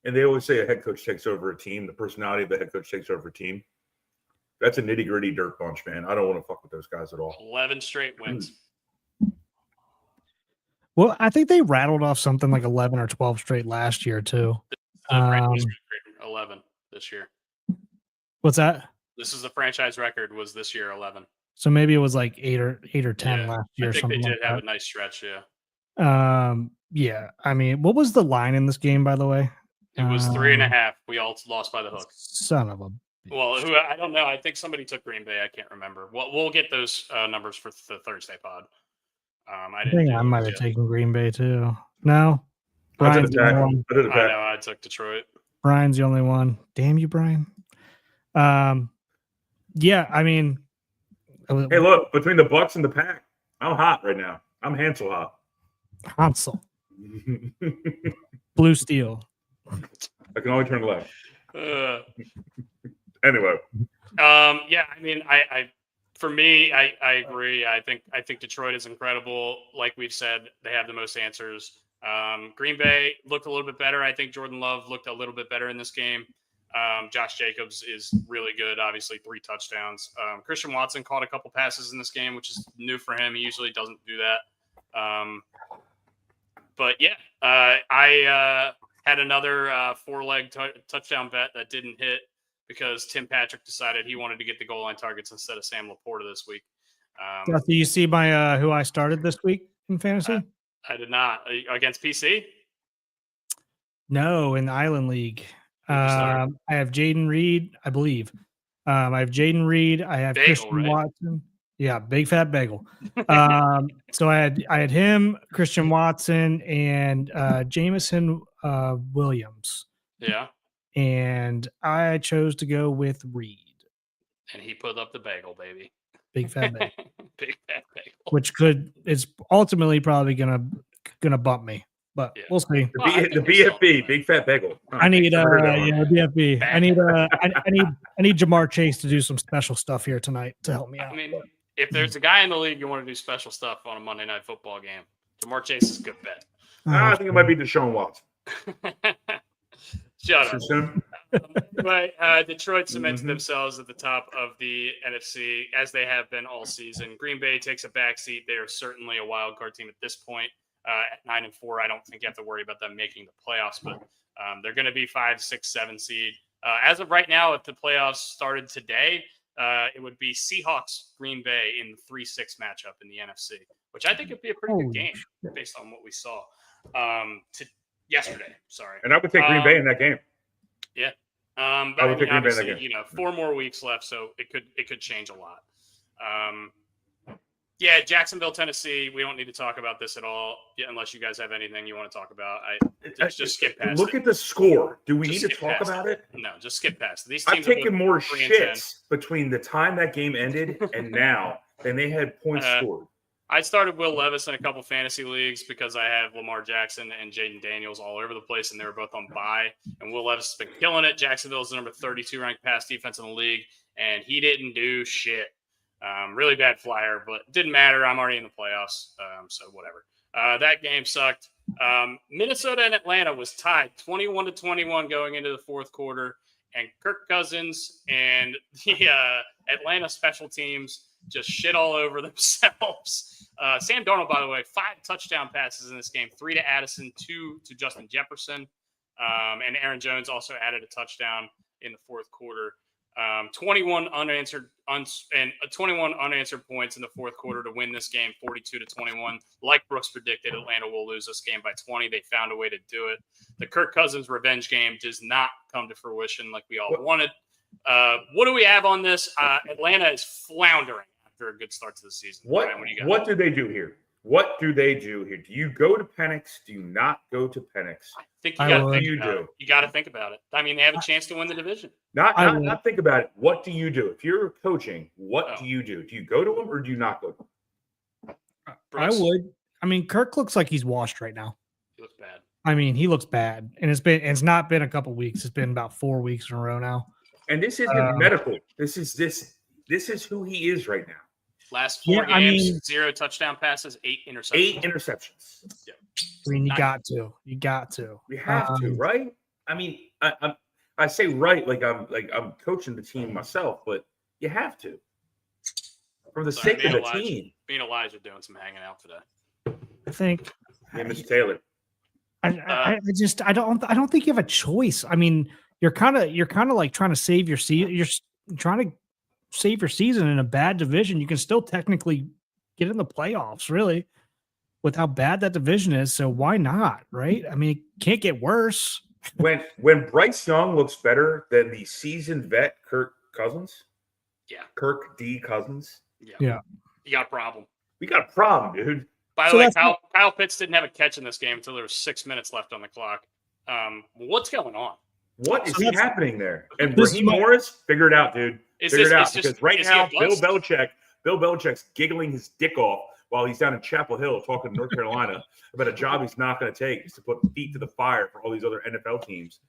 And they always say a head coach takes over a team. The personality of the head coach takes over a team. That's a nitty-gritty dirt bunch, man. I don't want to fuck with those guys at all. 11 straight wins. Well, I think they rattled off something like 11 or 12 straight last year, too. 11 this year. What's that? This is the franchise record was this year 11. So maybe it was like 8 or 10 last year. I think something they did like have that. a nice stretch, Yeah. I mean, what was the line in this game, by the way? It was 3.5. We all lost by the hook. Son of a. Well, I don't know. I think somebody took Green Bay. I can't remember. Well, we'll get those numbers for the Thursday pod. I think I might have taken Green Bay too. No, Brian's the only one. I know. I took Detroit. Brian's the only one. Damn you, Brian. Yeah. I mean, hey, look, between the Bucks and the Pack, I'm hot right now. I'm Hansel hot. Hansel. Blue Steel. I can only turn left. Anyway. Yeah, I mean, for me, I agree. I think Detroit is incredible. Like we've said, they have the most answers. Green Bay looked a little bit better. I think Jordan Love looked a little bit better in this game. Josh Jacobs is really good. Obviously, 3 touchdowns. Christian Watson caught a couple passes in this game, which is new for him. He usually doesn't do that. But yeah, I had another 4-leg touchdown bet that didn't hit because Tim Patrick decided he wanted to get the goal line targets instead of Sam Laporta this week. Do you see my who I started this week in fantasy? I did not. Against PC? No, in the Island League. I have Jaden Reed, I believe. I have Jaden Reed. I have Christian Watson. Yeah, big fat bagel. So I had him, Christian Watson, and Jameson Williams, Yeah. and I chose to go with Reed, And he put up the bagel, baby. big fat bagel, Big fat bagel. which is ultimately probably gonna bump me, but Yeah. we'll see. The, Well, I the think you're BFB, solid. big fat bagel. Huh, I need never heard that one. BFB. I need Jamar Chase to do some special stuff here tonight to help me out. I mean, if there's a guy in the league you want to do special stuff on a Monday Night Football game, Jamar Chase is a good bet. I think it might be Deshaun Watson. Shut Too up. soon? But Detroit cemented Mhm. themselves at the top of the NFC as they have been all season. Green Bay takes a backseat. They are certainly a wild card team at this point. At 9-4, I don't think you have to worry about them making the playoffs, but they're going to be 5, 6, 7 seed. As of right now, if the playoffs started today, it would be Seahawks Green Bay in the 3-6 matchup in the NFC, which I think would be a pretty good game based on what we saw yesterday. Sorry. And I would take Green Bay in that game. Yeah. But I would take Green Bay in that obviously, game. 4 more weeks left, so it could change a lot. Yeah, Jacksonville, Tennessee. We don't need to talk about this at all, unless you guys have anything you want to talk about. Just skip past Look it. at the score. Do we Just need to skip talk past about it? No, just skip past it. These I've teams are taken both more 3 and 10. shits between the time that game ended and now than they had points scored. I started Will Levis in a couple fantasy leagues because I have Lamar Jackson and Jaden Daniels all over the place, and they were both on bye. And Will Levis has been killing it. Jacksonville's the number 32 ranked pass defense in the league, and he didn't do shit. Really bad flyer, but it didn't matter. I'm already in the playoffs, so whatever. That game sucked. Minnesota and Atlanta was tied 21-21 going into the fourth quarter, and Kirk Cousins and the Atlanta special teams just shit all over themselves. Sam Darnold, by the way, 5 touchdown passes in this game, 3 to Addison, 2 to Justin Jefferson. And Aaron Jones also added a touchdown in the fourth quarter. 21 unanswered points in the fourth quarter to win this game, 42-21. Like Brooks predicted, Atlanta will lose this game by 20. They found a way to do it. The Kirk Cousins revenge game does not come to fruition like we all wanted. What do we have on this? Atlanta is floundering after a good start to the season. What do they do here? What do they do here? Do you go to Penix? Do you not go to Penix? I think you got to think about it. I mean, they have a chance to win the division. Not think about it. What do you do? If you're coaching, what do you do? Do you go to him or do you not go to him? Brooks? I would. I mean, Kirk looks like he's washed right now. He looks bad. I mean, he looks bad, and it's not been a couple weeks. It's been about 4 weeks in a row now. And this isn't medical. This is who he is right now. Last 4 games, 0 touchdown passes, 8 interceptions. 8 interceptions. Yeah. I mean, you got to. We have to, right? I mean, I say right like I'm coaching the team myself, but you have to. For the sake of the team. Me and Elijah doing some hanging out today. I think. Yeah, Mr. Taylor. I don't think you have a choice. I mean, you're kind of like trying to save your season. You're trying to save your season in a bad division. You can still technically get in the playoffs, really, with how bad that division is. So why not, right? I mean, it can't get worse. When Bryce Young looks better than the seasoned vet Kirk Cousins, Kirk D. Cousins, yeah, you got a problem. We got a problem, dude. By the way, Kyle Pitts didn't have a catch in this game until there was 6 minutes left on the clock. What's going on? What is happening there? And Raheem Morris, figure it out, dude. Figure it out because right now, Bill Belichick's giggling his dick off while he's down in Chapel Hill talking to North Carolina about a job he's not going to take is to put feet to the fire for all these other NFL teams.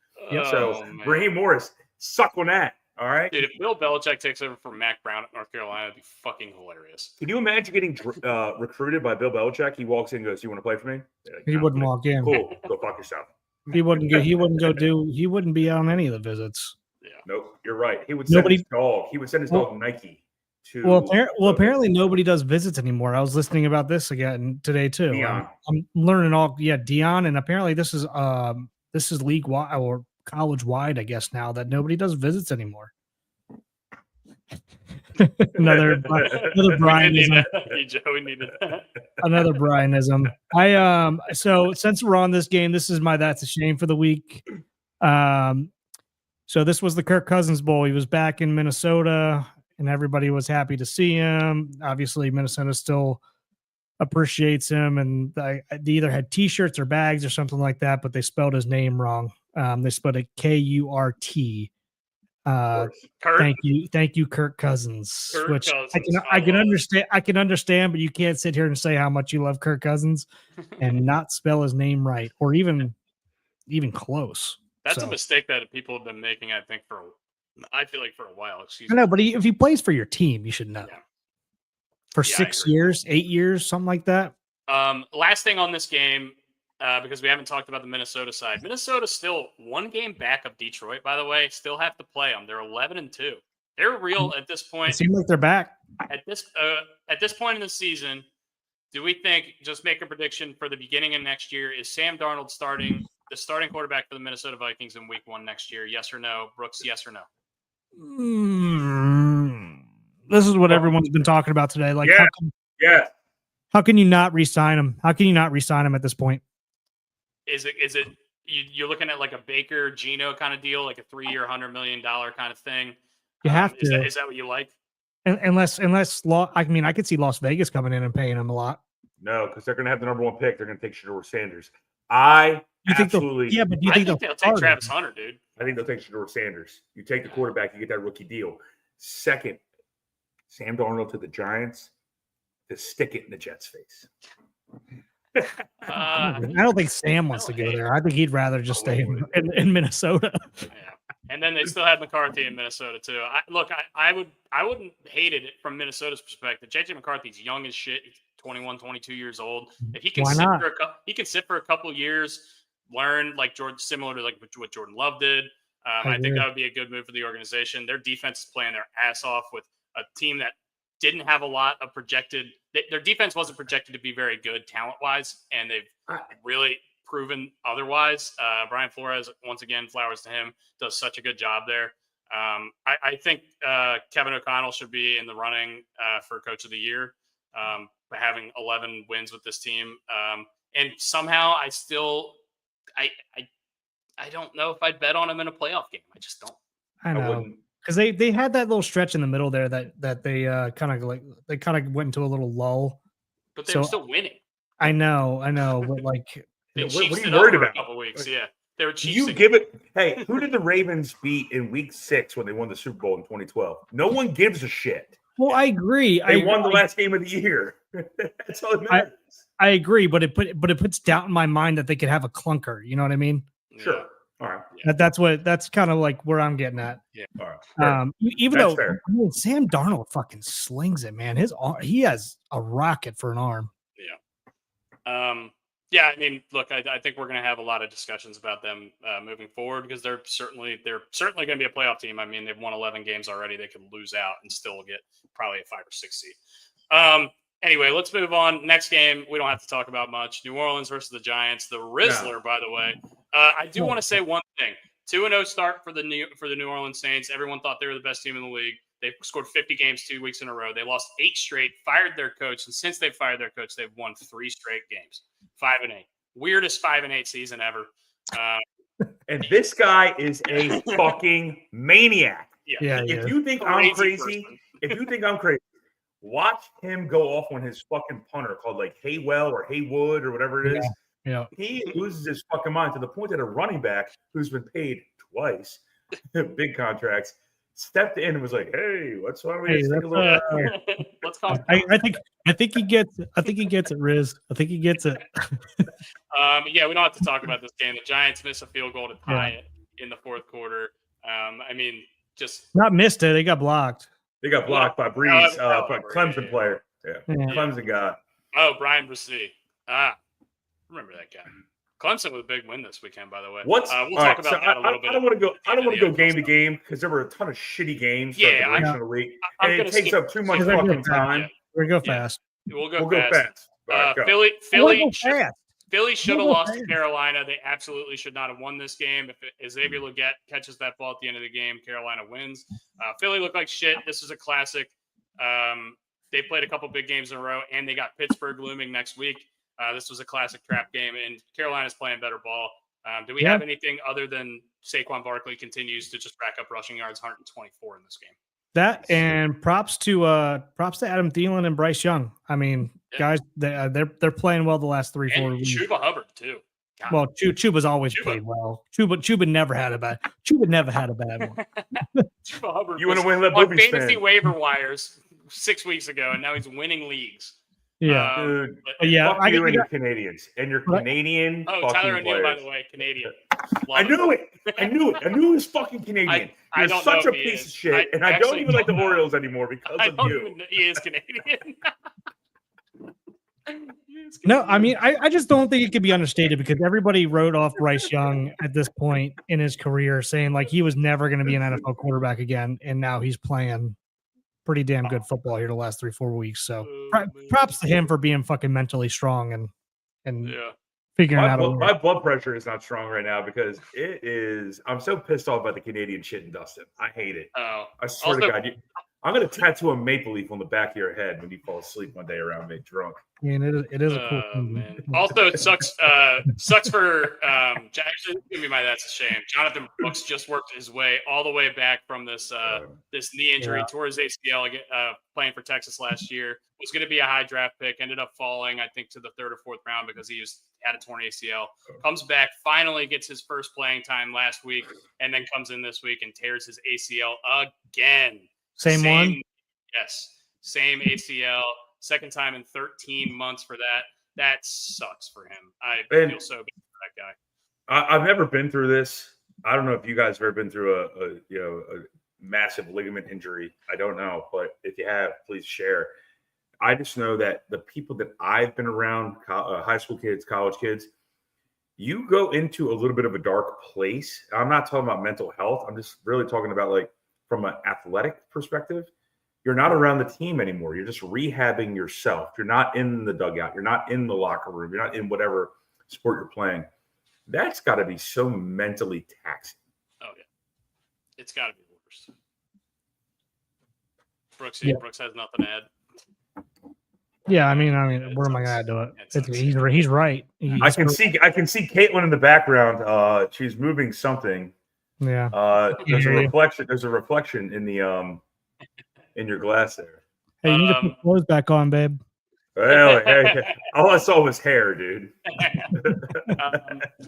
Raheem Morris, suck on that. All right, dude. If Bill Belichick takes over from Mac Brown at North Carolina, it'd be fucking hilarious. Can you imagine getting recruited by Bill Belichick? He walks in and goes, "You want to play for me?" Like, he wouldn't walk in. Cool, go fuck yourself. He wouldn't be on any of the visits. Yeah. Nope, you're right. He would send his dog. He would send his dog Nike to. Apparently nobody does visits anymore. I was listening about this again today too. Dion. I'm learning Dion, and apparently this is league wide or college wide, I guess now that nobody does visits anymore. another Brianism. We needed another Brianism. So since we're on this game, this is my that's a shame for the week. So this was the Kirk Cousins Bowl. He was back in Minnesota. and everybody was happy to see him. Obviously, Minnesota still appreciates him, and they either had T-shirts or bags or something like that, but they spelled his name wrong. They spelled it Kurt. Kurt. Thank you, Kirk Cousins. Kurt which Cousins. I can understand. I can understand, but you can't sit here and say how much you love Kirk Cousins and not spell his name right, or even close. That's a mistake that people have been making, I think, I feel like for a while. Excuse I me. know, but if he plays for your team, you should know. Yeah. For 6 years, 8 years, something like that. Last thing on this game, because we haven't talked about the Minnesota side. Minnesota's still 1 game back of Detroit, by the way. Still have to play them. They're 11-2. They're real at this point. It seems like they're back. At this point in the season, do we think, just make a prediction for the beginning of next year, is Sam Darnold the starting quarterback for the Minnesota Vikings in week 1 next year? Yes or no? Brooks, yes or no? This is what everyone's been talking about today. Like, how can you not re-sign him? How can you not re-sign him at this point? Is it you're looking at like a Baker Geno kind of deal, like a 3-year, $100 million kind of thing? You have to. to. Is that what you like? Unless I could see Las Vegas coming in and paying him a lot. No, because they're going to have the number 1 pick. They're going to take Shedeur Sanders. But do you think they'll take Travis Hunter, dude? I think they'll take Shedeur Sanders. You take the quarterback, you get that rookie deal. Second, Sam Darnold to the Giants to stick it in the Jets' face. I don't think Sam wants to go there. I think he'd rather just stay in Minnesota. Yeah. And then they still had McCarthy in Minnesota too. I wouldn't hate it from Minnesota's perspective. JJ McCarthy's young as shit. He's 21, 22 years old. If he can sit for a couple years, learn similar to like what Jordan Love did. I think that would be a good move for the organization. Their defense is playing their ass off with a team that didn't have a lot of projected. Their defense wasn't projected to be very good talent-wise, and they've really proven otherwise. Brian Flores, once again, flowers to him, does such a good job there. I think Kevin O'Connell should be in the running for Coach of the Year by having 11 wins with this team. And somehow I don't know if I'd bet on him in a playoff game. I just don't. I know. Because they had that little stretch in the middle there that they kind of went into a little lull. But they were still winning. I know, but like, what are you worried about? A couple weeks, yeah. They were Do you give it? Hey, who did the Ravens beat in Week 6 when they won the Super Bowl in 2012? No one gives a shit. Well, I agree. They won the last game of the year. That's all that matters. I agree, but it puts doubt in my mind that they could have a clunker. You know what I mean? Sure. All right. Yeah. That's kind of like where I'm getting at. Yeah. All right. Even though Sam Darnold fucking slings it, man. He has a rocket for an arm. Yeah. Yeah. I mean, look, I think we're going to have a lot of discussions about them moving forward because they're certainly going to be a playoff team. I mean, they've won 11 games already. They could lose out and still get probably a 5 or 6 seed. Anyway, let's move on. Next game, we don't have to talk about much. New Orleans versus the Giants. The Rizzler, by the way. I do want to say one thing. 2-0 start for the New Orleans Saints. Everyone thought they were the best team in the league. They scored 50 games 2 weeks in a row. They lost 8 straight, fired their coach, and since they fired their coach, they've won 3 straight games. 5-8. Weirdest 5-8 season ever. And this guy is a fucking maniac. Yeah. If you think I'm crazy, watch him go off on his fucking punter called like Haywell or Haywood or whatever it is. Yeah. He loses his fucking mind to the point that a running back who's been paid twice, big contracts, stepped in and was like, "Hey, what's wrong with you? Take a look." Let's call. I think he gets it. I think he gets it, Riz. I think he gets it. Yeah, we don't have to talk about this game. The Giants miss a field goal to tie it in the fourth quarter. I mean, just not missed it. They got blocked. They got blocked by Breeze, Clemson player. Yeah. Clemson guy. Oh, Brian Bresee. Remember that guy. Clemson with a big win this weekend, by the way. We'll talk about that a little bit. I don't want to go game to game because there were a ton of shitty games. Yeah, of the week, and it takes up too much fucking time. We're gonna go fast. We'll go fast. Philly should have lost to Carolina. They absolutely should not have won this game. If Xavier Legette catches that ball at the end of the game, Carolina wins. Philly looked like shit. This is a classic. They played a couple big games in a row, and they got Pittsburgh looming next week. This was a classic trap game, and Carolina's playing better ball. Do we have anything other than Saquon Barkley continues to just rack up rushing yards, 124 in this game? That and props to Adam Thielen and Bryce Young. I mean, guys, they're playing well the last 3-4 weeks. Chuba Hubbard too. God. Well, Chuba's always played well. Chuba never had a bad. Chuba never had a bad one. Chuba Hubbard. You want to win the on boobies fantasy fan. waiver wires 6 weeks ago, and now he's winning leagues. Yeah, Dude. yeah. Fuck you and your Canadians and your Canadian. Oh, fucking Tyler O'Neill, by players. the way, Canadian. I knew it. I knew he was fucking Canadian. I You're don't such know a if he piece is. of shit, and I I don't actually even like the don't know. Orioles anymore because I of don't you. even know he is Canadian. No, I mean, I just don't think it could be understated because everybody wrote off Bryce Young at this point in his career, saying like he was never going to be an NFL quarterback again, and now he's playing pretty damn good football here the last 3-4 weeks. So props to him for being fucking mentally strong and figuring out a way. My blood pressure is not strong right now because it is. I'm so pissed off by the Canadian shit in Dustin. I hate it. Oh, I swear to God, I'm gonna tattoo a maple leaf on the back of your head when you fall asleep one day around me drunk. I mean, it is a cool thing. Man. Also, it sucks for actually, give me my that's a shame. Jonathan Brooks just worked his way all the way back from this this knee injury, tore his ACL playing for Texas last year. Was going to be a high draft pick, ended up falling, I think, to the 3rd or 4th round because he had a torn ACL. Comes back, finally gets his first playing time last week, and then comes in this week and tears his ACL again. Same one? Yes, same ACL. Second time in 13 months for that. That sucks for him. I feel so bad for that guy. I've never been through this. I don't know if you guys have ever been through a massive ligament injury. I don't know, but if you have, please share. I just know that the people that I've been around, high school kids, college kids, you go into a little bit of a dark place. I'm not talking about mental health. I'm just really talking about like from an athletic perspective. You're not around the team anymore. You're just rehabbing yourself. You're not in the dugout. You're not in the locker room. You're not in whatever sport you're playing. That's got to be so mentally taxing. Oh, yeah. It's got to be worse. Brooks has nothing to add. Yeah, I mean, where am I going to do it? He's right. I can see Caitlin in the background. She's moving something. Yeah. There's a reflection in the in your glass there. Hey, you need to put clothes back on, babe. Well, hey, all I saw was hair, dude.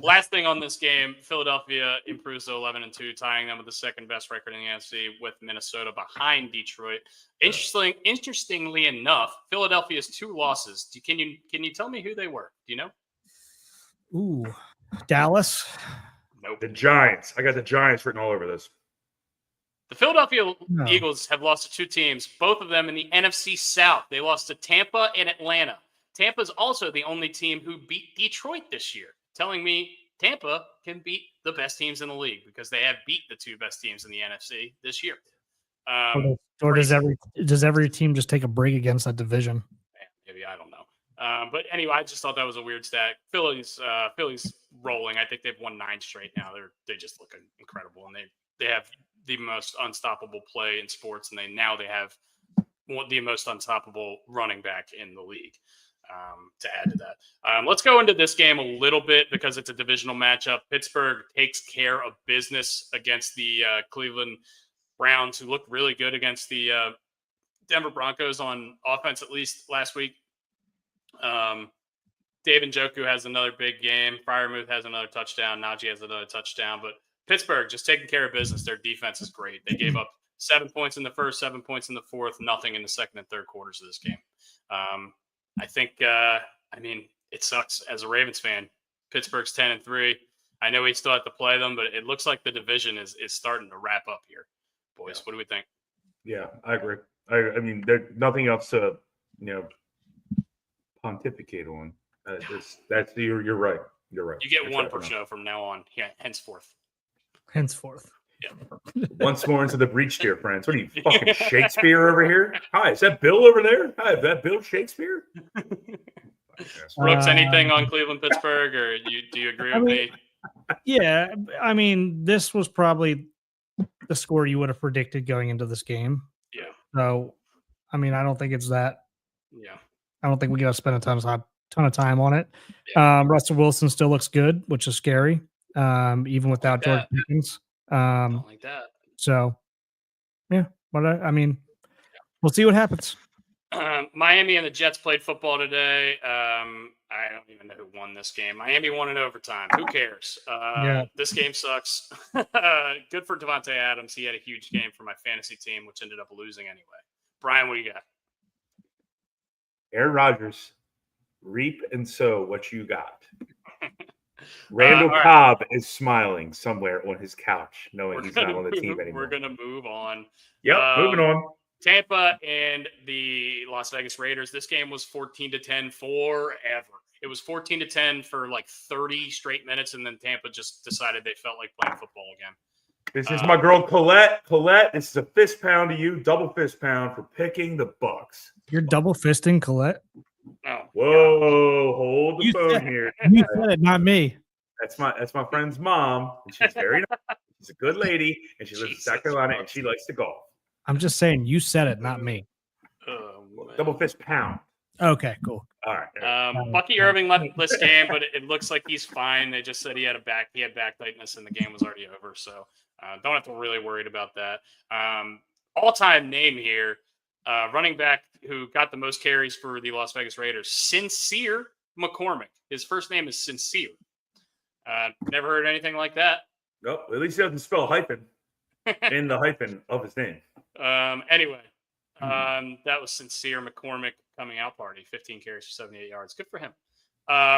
Last thing on this game, Philadelphia improves to 11-2, tying them with the second best record in the NFC, with Minnesota behind Detroit. Interestingly enough, Philadelphia's 2 losses. Can you tell me who they were? Do you know? Ooh, Dallas. Nope. The Giants. I got the Giants written all over this. The Philadelphia Eagles have lost to 2 teams, both of them in the NFC South. They lost to Tampa and Atlanta. Tampa is also the only team who beat Detroit this year, telling me Tampa can beat the best teams in the league because they have beat the 2 best teams in the NFC this year. Or does every team just take a break against that division? Maybe, I don't know. But anyway, I just thought that was a weird stat. Philly's rolling. I think they've won 9 straight now. They just look incredible, and they have the most unstoppable play in sports, and they have the most unstoppable running back in the league. To add to that, let's go into this game a little bit because it's a divisional matchup. Pittsburgh takes care of business against the Cleveland Browns, who looked really good against the Denver Broncos on offense, at least last week. David Njoku has another big game. Freiermuth has another touchdown. Najee has another touchdown. But Pittsburgh just taking care of business. Their defense is great. They gave up 7 points in the first, 7 points in the fourth, nothing in the second and third quarters of this game. I think, it sucks as a Ravens fan. Pittsburgh's 10-3. I know we still have to play them, but it looks like the division is starting to wrap up here. Boys, what do we think? Yeah, I agree. I mean, there's nothing else to, pontificate on. You're right. You're right. You get one per show from now on. Yeah, henceforth. Yeah. Once more into the breach, dear friends. What are you, fucking Shakespeare over here? Hi, is that Bill over there? Hi, is that Bill Shakespeare? Brooks, anything on Cleveland, Pittsburgh, or do you agree with me? Yeah, I mean, this was probably the score you would have predicted going into this game. Yeah. So, I mean, I don't think it's that. Yeah. I don't think we got to spend a ton of time on it. Yeah. Russell Wilson still looks good, which is scary, even without George Pickens. I don't like that. So, yeah, But I mean, we'll see what happens. Miami and the Jets played football today. I don't even know who won this game. Miami won in overtime. Who cares? This game sucks. Good for Devontae Adams. He had a huge game for my fantasy team, which ended up losing anyway. Brian, what do you got? Aaron Rodgers, reap and sow what you got. Randall Cobb is smiling somewhere on his couch, knowing he's not on the team anymore. We're going to move on. Yep, moving on. Tampa and the Las Vegas Raiders. This game was 14-10 forever. It was 14-10 for like 30 straight minutes, and then Tampa just decided they felt like playing football again. This is my girl Colette. Colette, this is a fist pound to you, double fist pound for picking the Bucks. You're double fisting Colette? Oh, whoa! Hold the phone here. You said it, not me. That's my friend's mom, and she's very nice. She's a good lady, and she lives in South Carolina, and she likes to golf. I'm just saying, you said it, not me. Double fist pound. Okay, cool. All right. Bucky Irving left this game, but it looks like he's fine. They just said he had back tightness, and the game was already over. So don't have to really worried about that. All-time name here, running back who got the most carries for the Las Vegas Raiders, Sincere McCormick. His first name is Sincere. Never heard anything like that. Nope. At least he doesn't spell hyphen in the hyphen of his name. Anyway, that was Sincere McCormick coming out party. 15 carries for 78 yards. Good for him.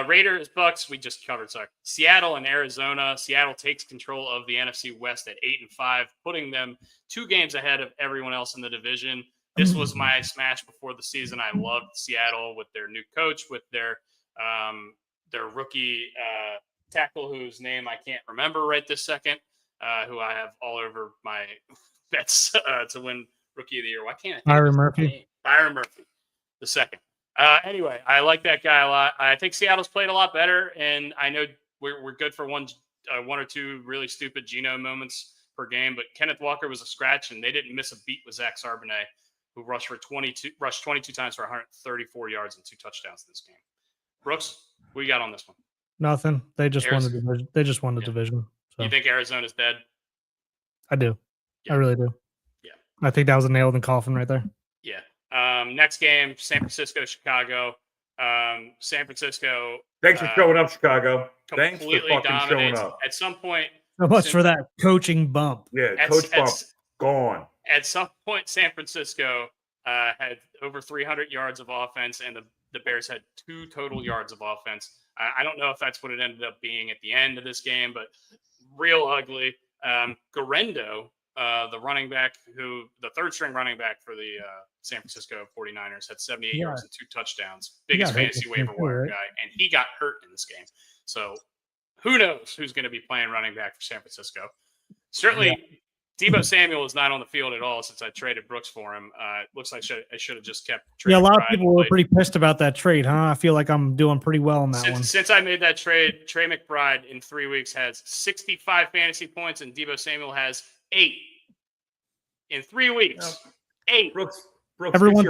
Raiders, Bucks, we just covered. Sorry. Seattle and Arizona. Seattle takes control of the NFC West at 8-5, putting them 2 games ahead of everyone else in the division. This was my smash before the season. I loved Seattle with their new coach, with their rookie tackle whose name I can't remember right this second, who I have all over my bets to win Rookie of the Year. Why can't I think Byron Murphy? Byron Murphy, the second. Anyway, I like that guy a lot. I think Seattle's played a lot better, and I know we're good for one or two really stupid Geno moments per game, but Kenneth Walker was a scratch, and they didn't miss a beat with Zach Charbonnet, who rushed 22 times for 134 yards and 2 touchdowns in this game. Brooks, what you got on this one? Nothing. They just won the division. They just won the division. So. You think Arizona's dead? I do. Yeah. I really do. Yeah. I think that was a nail in the coffin right there. Yeah. Next game, San Francisco, Chicago. San Francisco. Thanks for showing up, Chicago. Thanks for Completely fucking showing dominates. up. At some point. So much for that coaching bump. Yeah, coach bump gone. At some point, San Francisco had over 300 yards of offense, and the Bears had 2 total yards of offense. I don't know if that's what it ended up being at the end of this game, but real ugly. Garendo, the running back, the third-string running back for the San Francisco 49ers, had 78 yards and 2 touchdowns. Biggest fantasy waiver wire guy, and he got hurt in this game. So who knows who's going to be playing running back for San Francisco? Certainly, Deebo Samuel is not on the field at all since I traded Brooks for him. It looks like I should have just kept trading. Yeah, a lot of people were pretty pissed about that trade, huh? I feel like I'm doing pretty well on that one. Since I made that trade, Trey McBride in 3 weeks has 65 fantasy points, and Deebo Samuel has 8 in 3 weeks. 8. Brooks, everyone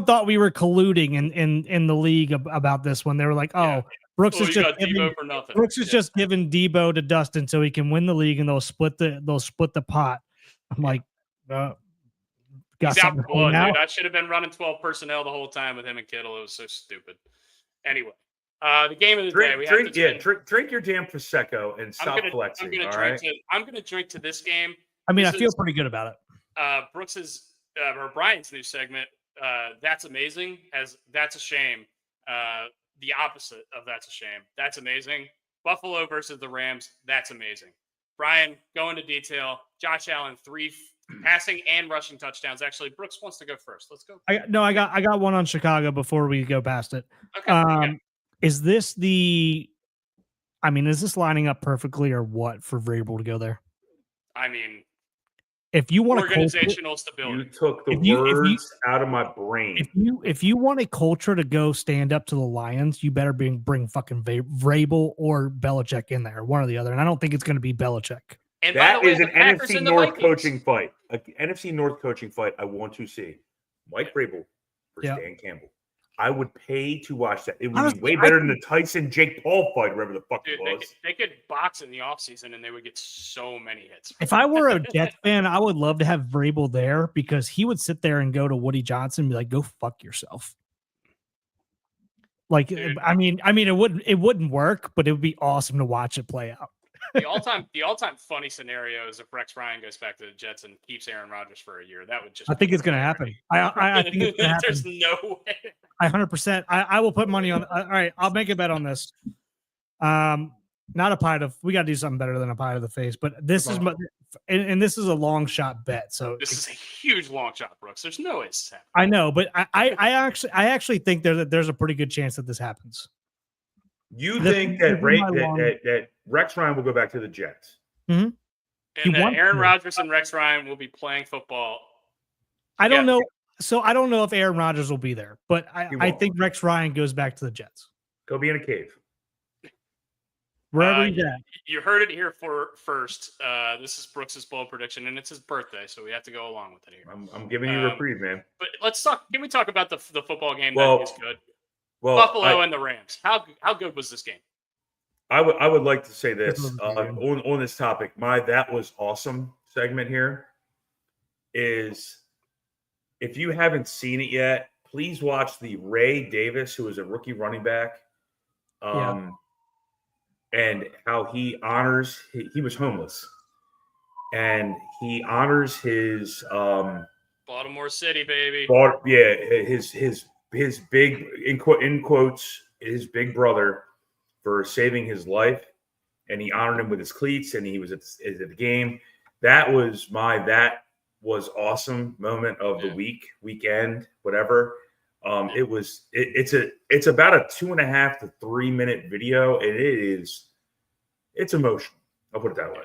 thought we were colluding in the league about this one. They were like, "Oh, Brooks is just giving Deebo to Dustin so he can win the league, and they'll split the pot." I'm like, he's out for blood, dude. I should have been running 12 personnel the whole time with him and Kittle. It was so stupid. Anyway, the game of the day. Drink your damn Prosecco and stop flexing. I'm gonna drink to this game. I mean, I feel pretty good about it. Brooks's or Brian's new segment. That's amazing. That's a shame. The opposite of that's a shame. That's amazing. Buffalo versus the Rams. That's amazing. Brian, go into detail. Josh Allen, 3 passing and rushing touchdowns. Actually, Brooks wants to go first. Let's go. I got one on Chicago before we go past it. Okay. Is this lining up perfectly or what for Vrabel to go there? I mean, if you want organizational stability, you took the words out of my brain. If you want a culture to go stand up to the Lions, you better bring fucking Vrabel or Belichick in there, one or the other. And I don't think it's going to be Belichick. And that is an NFC North coaching fight. An NFC North coaching fight I want to see. Mike Vrabel versus Dan Campbell. I would pay to watch that. It would Honestly, be way better than the Tyson Jake Paul fight, whatever the fuck Dude, it was. they could box in the offseason and they would get so many hits. If I were a Jets fan, I would love to have Vrabel there because he would sit there and go to Woody Johnson and be like, "Go fuck yourself." Like, Dude. I mean, it wouldn't work, but it would be awesome to watch it play out. The all-time funny scenario is if Rex Ryan goes back to the Jets and keeps Aaron Rodgers for a year. That would just. I think it's going to happen. I think it's going to happen. There's no way. 100%. I will put money on. All right, I'll make a bet on this. Not a pie to. We got to do something better than a pie to the face. But this is, and this is a long shot bet. So this is a huge long shot, Brooks. There's no way it's happening. I know, but I actually think there's a pretty good chance that this happens. You think that Rex Ryan will go back to the Jets? Mm-hmm. And that Aaron Rodgers and Rex Ryan will be playing football. I don't know. So I don't know if Aaron Rodgers will be there, but I think Rex Ryan goes back to the Jets. Go be in a cave. Wherever he's at. You heard it here first. This is Brooks's bold prediction, and it's his birthday, so we have to go along with it here. I'm giving you a reprieve, man. But let's talk. Can we talk about the football game that is good? Well, Buffalo and the Rams. How good was this game? I would like to say this on this topic. My that was awesome segment here is if you haven't seen it yet, please watch the Ray Davis, who is a rookie running back, and how he honors. He was homeless, and he honors his Baltimore City, baby. His big in quotes his big brother for saving his life, and he honored him with his cleats, and he was at the game. That was awesome moment of the weekend, whatever. It's about a 2.5 to 3 minute video, and it's emotional. I'll put it that way.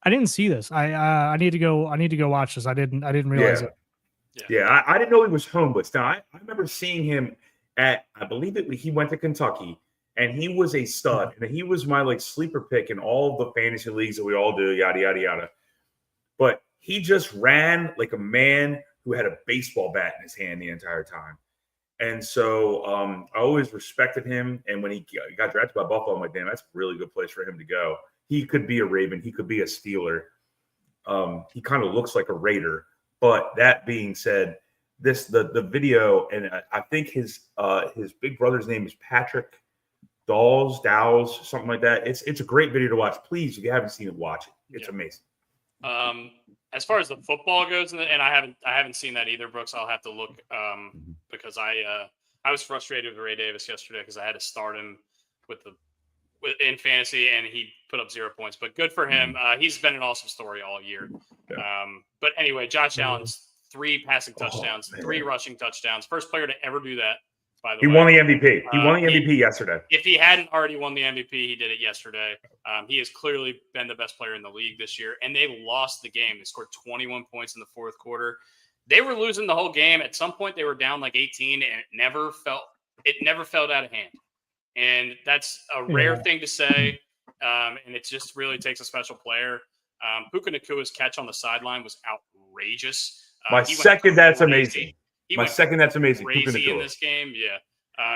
I didn't see this. I need to go watch this. I didn't realize it. Yeah, I didn't know he was homeless. Now I remember seeing him at, I believe he went to Kentucky, and he was a stud, and he was my sleeper pick in all the fantasy leagues that we all do, yada yada yada. But he just ran like a man who had a baseball bat in his hand the entire time, and so I always respected him. And when he got drafted by Buffalo, I'm like, damn, that's a really good place for him to go. He could be a Raven, he could be a Steeler. He kind of looks like a Raider. But that being said, the video, and I think his big brother's name is Patrick Dawes, something like that. It's a great video to watch. Please, if you haven't seen it, watch it. It's amazing. As far as the football goes, and I haven't seen that either, Brooks. I'll have to look because I was frustrated with Ray Davis yesterday because I had to start him in fantasy, and he put up 0 points. But good for him. He's been an awesome story all year. Yeah. But anyway, Josh Allen's 3 passing touchdowns, 3 rushing touchdowns. First player to ever do that, by the way. He won the MVP. He won the MVP yesterday. If he hadn't already won the MVP, he did it yesterday. He has clearly been the best player in the league this year, and they lost the game. They scored 21 points in the fourth quarter. They were losing the whole game. At some point, they were down 18, and it never felt out of hand. And that's a rare thing to say, and it just really takes a special player. Puka Nakua's catch on the sideline was outrageous. That's amazing. That's amazing. Crazy in this game,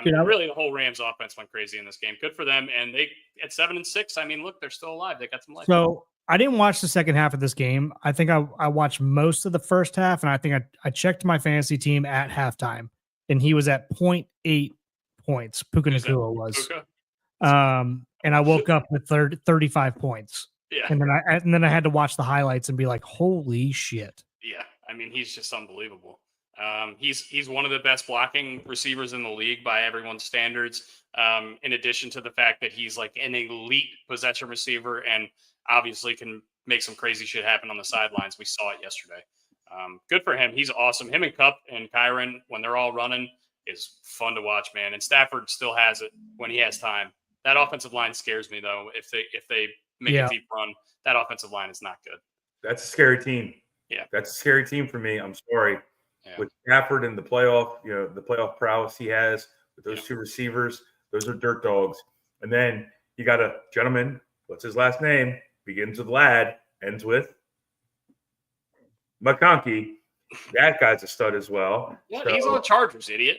really the whole Rams offense went crazy in this game. Good for them, and they at 7-6. I mean, look, they're still alive. They got some life. So I didn't watch the second half of this game. I think I watched most of the first half, and I think I checked my fantasy team at halftime, and he was at 0.8 points. Puka Nakua was. And I woke up with 35 points. Yeah. And then I had to watch the highlights and be like, holy shit. Yeah. I mean, he's just unbelievable. He's one of the best blocking receivers in the league by everyone's standards. In addition to the fact that he's an elite possession receiver and obviously can make some crazy shit happen on the sidelines. We saw it yesterday. Good for him. He's awesome. Him and Kupp and Kyron, when they're all running, is fun to watch, man. And Stafford still has it when he has time. That offensive line scares me, though. If they make a deep run, that offensive line is not good. That's a scary team. Yeah, that's a scary team for me. I'm sorry. Yeah. With Stafford and the playoff prowess he has with those 2 receivers, those are dirt dogs. And then you got a gentleman. What's his last name? Begins with Lad, ends with McConkey. That guy's a stud as well. Yeah, he's on the Chargers, idiot.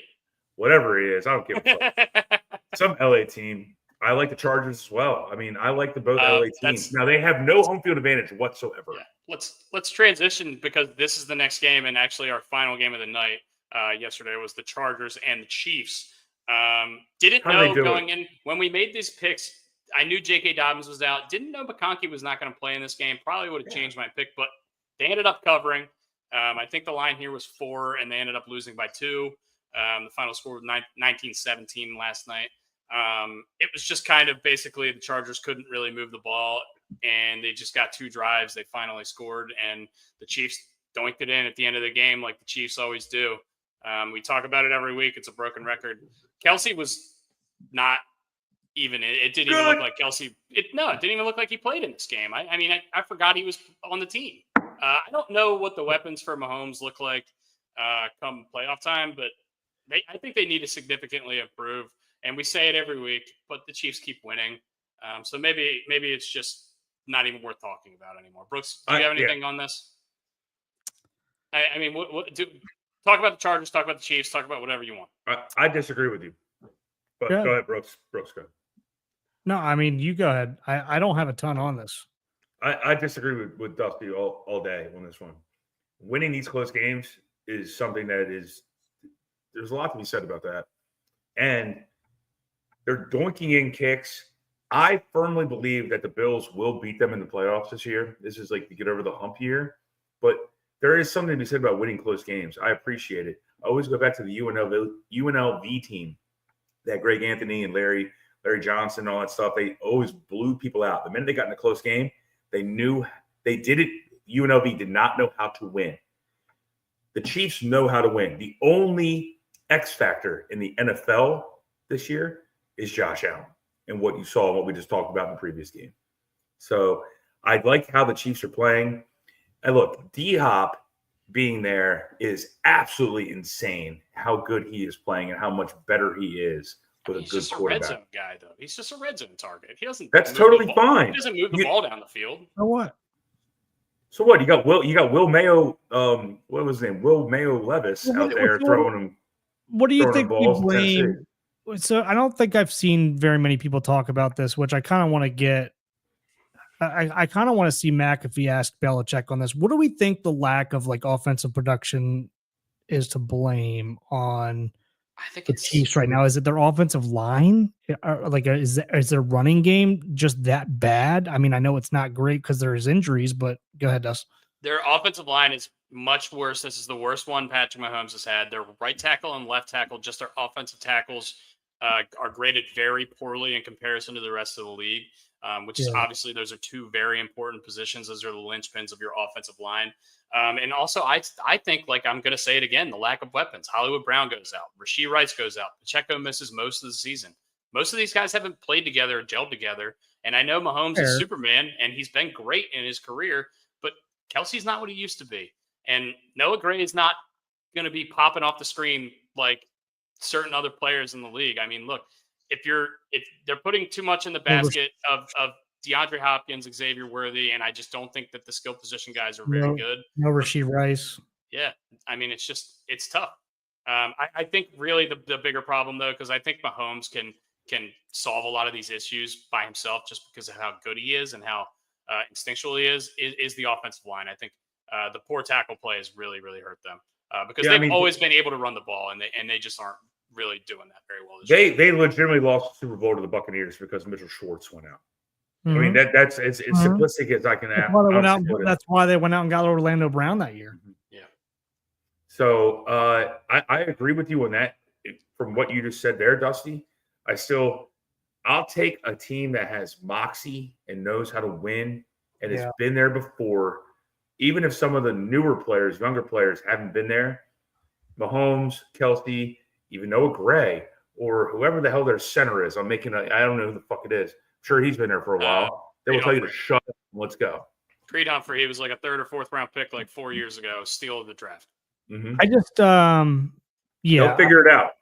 whatever he is. I don't give a fuck. Some LA team. I like the Chargers as well. I mean, I like the both LA teams. Now they have no home field advantage whatsoever. Yeah. Let's transition because this is the next game and actually our final game of the night. Yesterday was the Chargers and the Chiefs. Didn't know going in when we made these picks. I knew J.K. Dobbins was out. Didn't know McConkey was not going to play in this game. Probably would have changed my pick, but they ended up covering. I think the line here was 4, and they ended up losing by 2. The final score was 19-17 last night. It was just kind of basically the Chargers couldn't really move the ball, and they just got 2 drives. They finally scored, and the Chiefs doinked it in at the end of the game like the Chiefs always do. We talk about it every week. It's a broken record. Kelsey was not even. It didn't even look like Kelsey. It didn't even look like he played in this game. I forgot he was on the team. I don't know what the weapons for Mahomes look like come playoff time, but I think they need to significantly improve. And we say it every week, but the Chiefs keep winning. So maybe it's just not even worth talking about anymore. Brooks, do you have anything on this? I mean, talk about the Chargers, talk about the Chiefs, talk about whatever you want. I disagree with you. But go ahead, Brooks. Brooks, go. No, I mean, you go ahead. I don't have a ton on this. I disagree with Dusty all day on this one. Winning these close games is something that is – there's a lot to be said about that. And they're doinking in kicks. I firmly believe that the Bills will beat them in the playoffs this year. This is like to get over the hump year. But there is something to be said about winning close games. I appreciate it. I always go back to the UNLV team, that Greg Anthony and Larry Johnson and all that stuff. They always blew people out. The minute they got in a close game, they knew they did it. UNLV did not know how to win. The Chiefs know how to win. The only X factor in the NFL this year is Josh Allen and what you saw and what we just talked about in the previous game. So I like how the Chiefs are playing. And look, D-Hop being there is absolutely insane how good he is playing and how much better he is with a good quarterback. He's just a red zone guy, though. He's just a red zone target. He doesn't. That's totally fine. He doesn't move the ball down the field. So what? So what? You got Will Mayo. What was his name? Will Mayo Levis out there throwing him. What do you think we blame? So I don't think I've seen very many people talk about this, which I kind of want to get. I kind of want to see McAfee ask Belichick on this. What do we think the lack of like offensive production is to blame on? I think the Chiefs right now. Is it their offensive line? Is their running game just that bad? I mean, I know it's not great because there's injuries, but go ahead, Dust. Their offensive line is much worse. This is the worst one Patrick Mahomes has had. Their right tackle and left tackle, just their offensive tackles, are graded very poorly in comparison to the rest of the league, which is obviously those are 2 very important positions. Those are the linchpins of your offensive line. And also, I think, like I'm going to say it again, the lack of weapons. Hollywood Brown goes out. Rashee Rice goes out. Pacheco misses most of the season. Most of these guys haven't played together, gelled together. And I know Mahomes is Superman, and he's been great in his career, but Kelsey's not what he used to be. And Noah Gray is not going to be popping off the screen like certain other players in the league. I mean, look, if they're putting too much in the basket of DeAndre Hopkins, Xavier Worthy, and I just don't think that the skill position guys are very good. No Rashee Rice. Yeah. I mean, it's tough. I think really the bigger problem, though, because I think Mahomes can solve a lot of these issues by himself just because of how good he is and how instinctual he is the offensive line. I think the poor tackle play has really, really hurt them because they've always been able to run the ball, and they just aren't really doing that very well. They legitimately lost the Super Bowl to the Buccaneers because Mitchell Schwartz went out. I mean, that's as simplistic as I can add. That's why they went out and got Orlando Brown that year. Yeah. So I agree with you on that. From what you just said there, Dusty, I'll take a team that has moxie and knows how to win and has been there before, even if some of the newer players, younger players haven't been there. Mahomes, Kelsey, even Noah Gray, or whoever the hell their center is. I don't know who the fuck it is. Sure, he's been there for a while. They will tell you to shut up and let's go. Creed Humphrey, he was like a 3rd or 4th round pick like 4 years ago, steal of the draft. Mm-hmm. I just, they'll figure it out.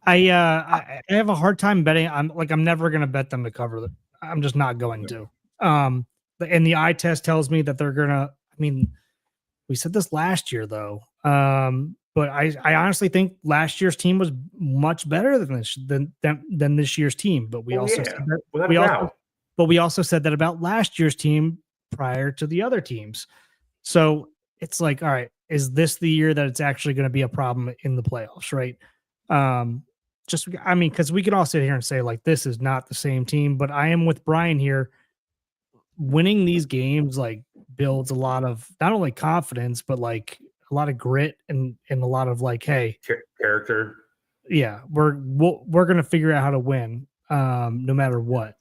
I have a hard time betting. I'm never going to bet them to cover. I'm just not going to. And the eye test tells me that they're going to. I mean, we said this last year though. But I honestly think last year's team was much better than this year's team. But we also said that, without a doubt. but we also said that about last year's team prior to the other teams. So it's like, all right, is this the year that it's actually going to be a problem in the playoffs, right? Because we can all sit here and say like this is not the same team, but I am with Brian here. Winning these games like builds a lot of not only confidence, but like a lot of grit and a lot of like, hey, character. Yeah, we're going to figure out how to win, no matter what.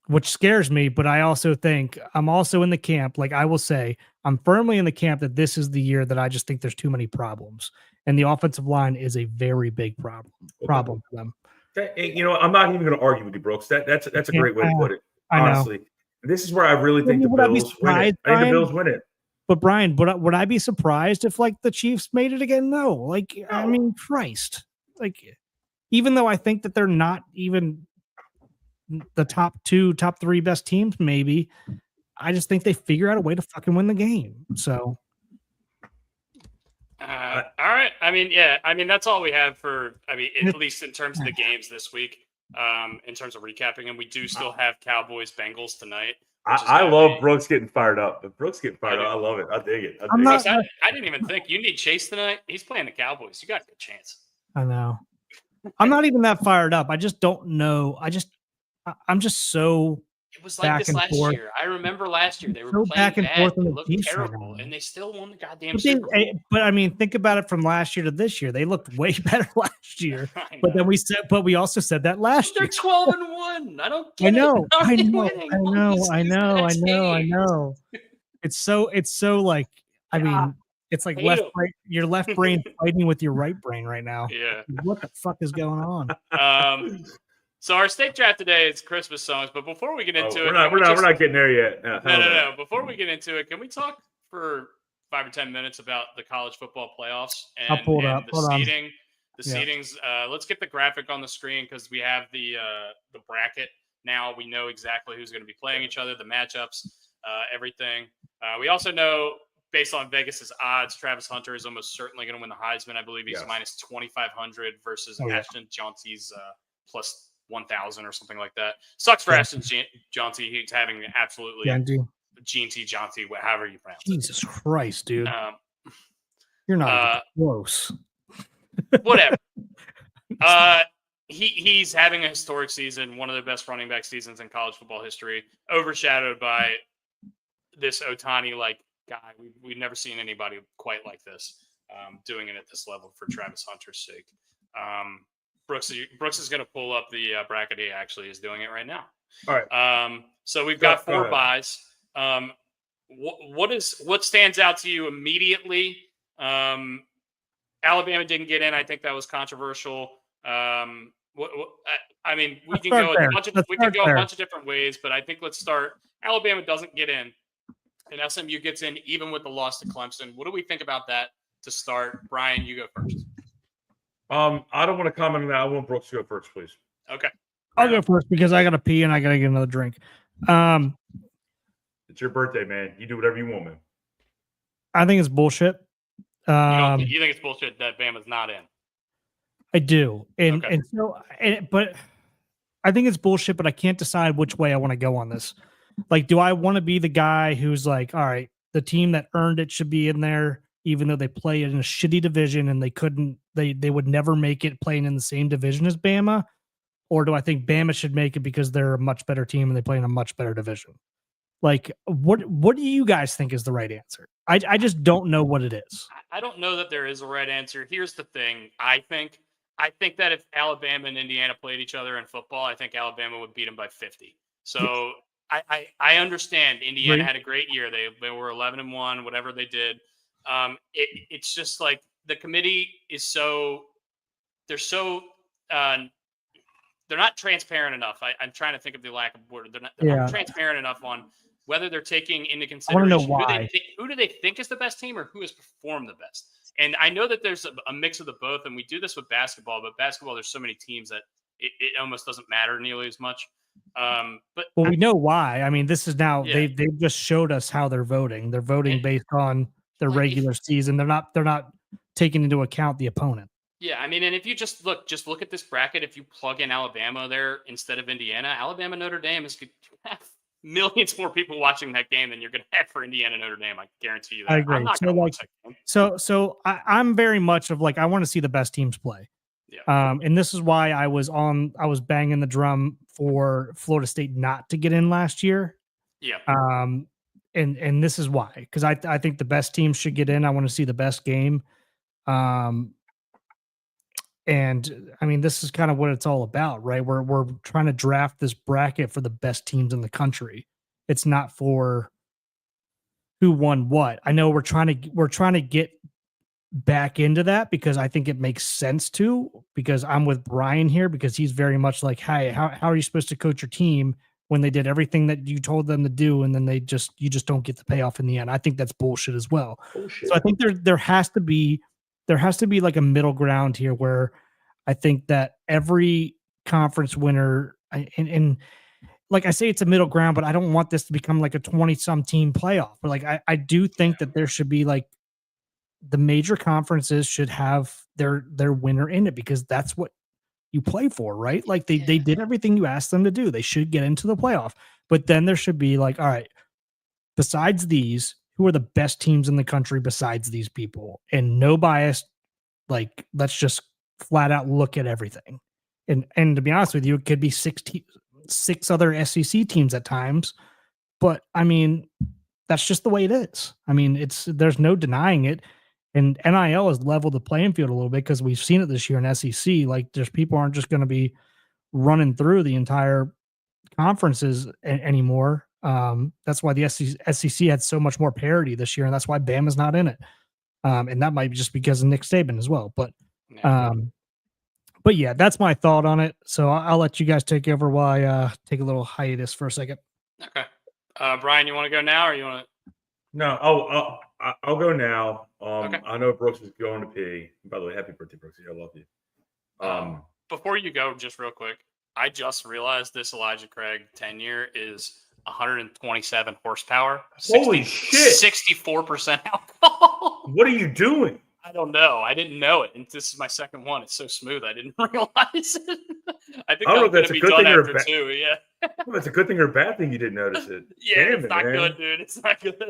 Which scares me, but I also think I'm also in the camp. Like I will say, I'm firmly in the camp that this is the year that I just think there's too many problems, and the offensive line is a very big problem for them. I'm not even going to argue with you, Brooks. That's a great way to put it. Honestly, this is where I really think the Bills win it. I think the Bills win it. But Brian, would I be surprised if like the Chiefs made it again? No. Like, I mean, Christ. Like, even though I think that they're not even the top 3 best teams, maybe, I just think they figure out a way to fucking win the game. So all right. I mean, that's all we have for, at least in terms of the games this week, in terms of recapping. And we do still have Cowboys Bengals tonight. I love Brooks getting fired up. But Brooks getting fired up, I love it. I dig it. I didn't even think you need Chase tonight. He's playing the Cowboys. You got a good chance. I know. I'm not even that fired up. I just don't know. I'm just so. It was like this last year. I remember last year they were so playing back and forth. They looked terrible, and they still won the goddamn Super Bowl. But I mean, think about it from last year to this year. They looked way better last year. But then we also said that last year. They're 12-1. I don't get I know. It's so like. I mean, it's like your left brain fighting with your right brain right now. Yeah. What the fuck is going on? So our steak draft today is Christmas songs, but before we get into it, we're not getting there yet. No. Before we get into it, can we talk for 5 or 10 minutes about the college football playoffs and, I'll pull it up. the seeding? The seedings. Let's get the graphic on the screen because we have the bracket now. We know exactly who's going to be playing each other, the matchups, everything. We also know, based on Vegas's odds, Travis Hunter is almost certainly going to win the Heisman. I believe he's minus 2,500 versus Ashton Johnsy's plus 1,000 or something like that. Sucks for Ashton Johnson. He's having absolutely G&T Johnson, however you pronounce it. Jesus Christ, dude. You're not close. Whatever. He's having a historic season, one of the best running back seasons in college football history, overshadowed by this Ohtani-like guy. We've never seen anybody quite like this doing it at this level for Travis Hunter's sake. Brooks is going to pull up the bracket. He actually is doing it right now. All right. So we've got 4 buys. What stands out to you immediately? Alabama didn't get in. I think that was controversial. I mean, we can go a bunch of different ways, but I think let's start. Alabama doesn't get in, and SMU gets in even with the loss to Clemson. What do we think about that to start? Brian, you go first. I don't want to comment on that. I want Brooks to go first, please. Okay. I'll go first because I got to pee and I got to get another drink. It's your birthday, man. You do whatever you want, man. I think it's bullshit. You think it's bullshit that Bama's not in? I do. But I think it's bullshit, but I can't decide which way I want to go on this. Like, do I want to be the guy who's like, all right, the team that earned it should be in there, even though they play in a shitty division and they would never make it playing in the same division as Bama? Or do I think Bama should make it because they're a much better team and they play in a much better division? Like, what do you guys think is the right answer? I just don't know what it is. I don't know that there is a right answer. Here's the thing. I think that if Alabama and Indiana played each other in football, I think Alabama would beat them by 50. So I understand Indiana had a great year. They were 11-1, whatever they did. It's just like the committee is they're not transparent enough. I'm trying to think of the lack of word. They're not transparent enough on whether they're taking into consideration who do they think is the best team or who has performed the best. And I know that there's a mix of the both, and we do this with basketball, but basketball, there's so many teams that it almost doesn't matter nearly as much. We know why. I mean, this is now they've just showed us how they're voting. They're voting based on their regular season. They're not taking into account the opponent. Yeah, I mean, and if you just look at this bracket, if you plug in Alabama there instead of Indiana, Alabama Notre Dame is going to have millions more people watching that game than you're going to have for Indiana Notre Dame. I guarantee you that. I agree. I'm not going to watch that game. So I'm very much of like, I want to see the best teams play. Yeah. And this is why I was banging the drum for Florida State not to get in last year. Yeah. And this is why, because I think the best teams should get in. I want to see the best game. And I mean, this is kind of what it's all about, right? We're trying to draft this bracket for the best teams in the country. It's not for who won what. I know we're trying to get back into that because I think it makes sense to, because I'm with Brian here, because he's very much like, hey, how are you supposed to coach your team when they did everything that you told them to do and then you just don't get the payoff in the end? I think that's bullshit as well. Bullshit. So I think there has to be like a middle ground here where I think that every conference winner, and like I say, it's a middle ground, but I don't want this to become like a 20-some team playoff. But like I do think that there should be like the major conferences should have their winner in it, because that's what you play for, right? Like they did everything you asked them to do. They should get into the playoff. But then there should be like, all right, besides these, who are the best teams in the country besides these people? And no bias, like let's just flat out look at everything. And to be honest with you, it could be six other SEC teams at times. But I mean, that's just the way it is. I mean, there's no denying it. And NIL has leveled the playing field a little bit, because we've seen it this year in SEC. Like, there's people aren't just going to be running through the entire conferences anymore. That's why the SEC had so much more parity this year, and that's why Bama's not in it. And that might be just because of Nick Saban as well. But yeah, that's my thought on it. So I'll let you guys take over while I take a little hiatus for a second. Okay. Brian, you want to go now, or you want to? No, I'll go now. Okay. I know Brooks is going to pee. By the way, happy birthday, Brooks. I love you. Before you go, just real quick, I just realized this Elijah Craig tenure is 127 horsepower. Holy shit! 64% alcohol. What are you doing? I don't know. I didn't know it, and this is my second one. It's so smooth. I didn't realize it. I think I'm going to be done after two. Yeah. Well, it's a good thing or a bad thing you didn't notice it. Yeah, Damn it's not good, dude. It's not good.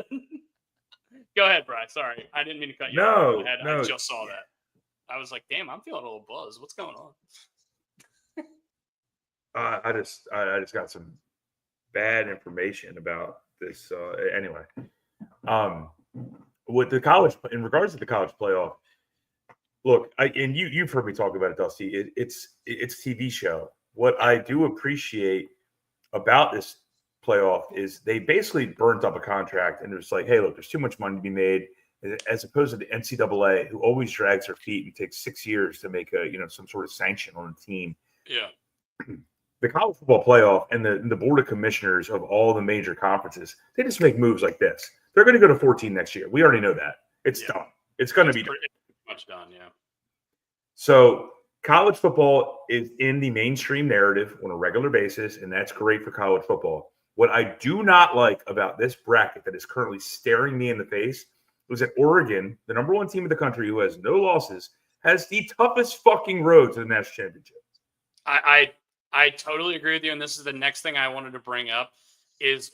Go ahead, Brian. Sorry, I didn't mean to cut you off. No. I just saw that. I was like, damn, I'm feeling a little buzz. What's going on? I just got some bad information about this. Anyway, with the college, in regards to the college playoff, look, and you've heard me talk about it, Dusty. It's a TV show. What I do appreciate about this playoff is they basically burnt up a contract, and it was like, hey, look, there's too much money to be made, as opposed to the NCAA, who always drags their feet and takes 6 years to make some sort of sanction on a team. Yeah. The college football playoff and the board of commissioners of all the major conferences, they just make moves like this. They're going to go to 14 next year. We already know that. It's done. It's going to be done. Much done, yeah. So college football is in the mainstream narrative on a regular basis, and that's great for college football. What I do not like about this bracket that is currently staring me in the face was that Oregon, the number one team in the country who has no losses, has the toughest fucking road to the national championship. I totally agree with you, and this is the next thing I wanted to bring up is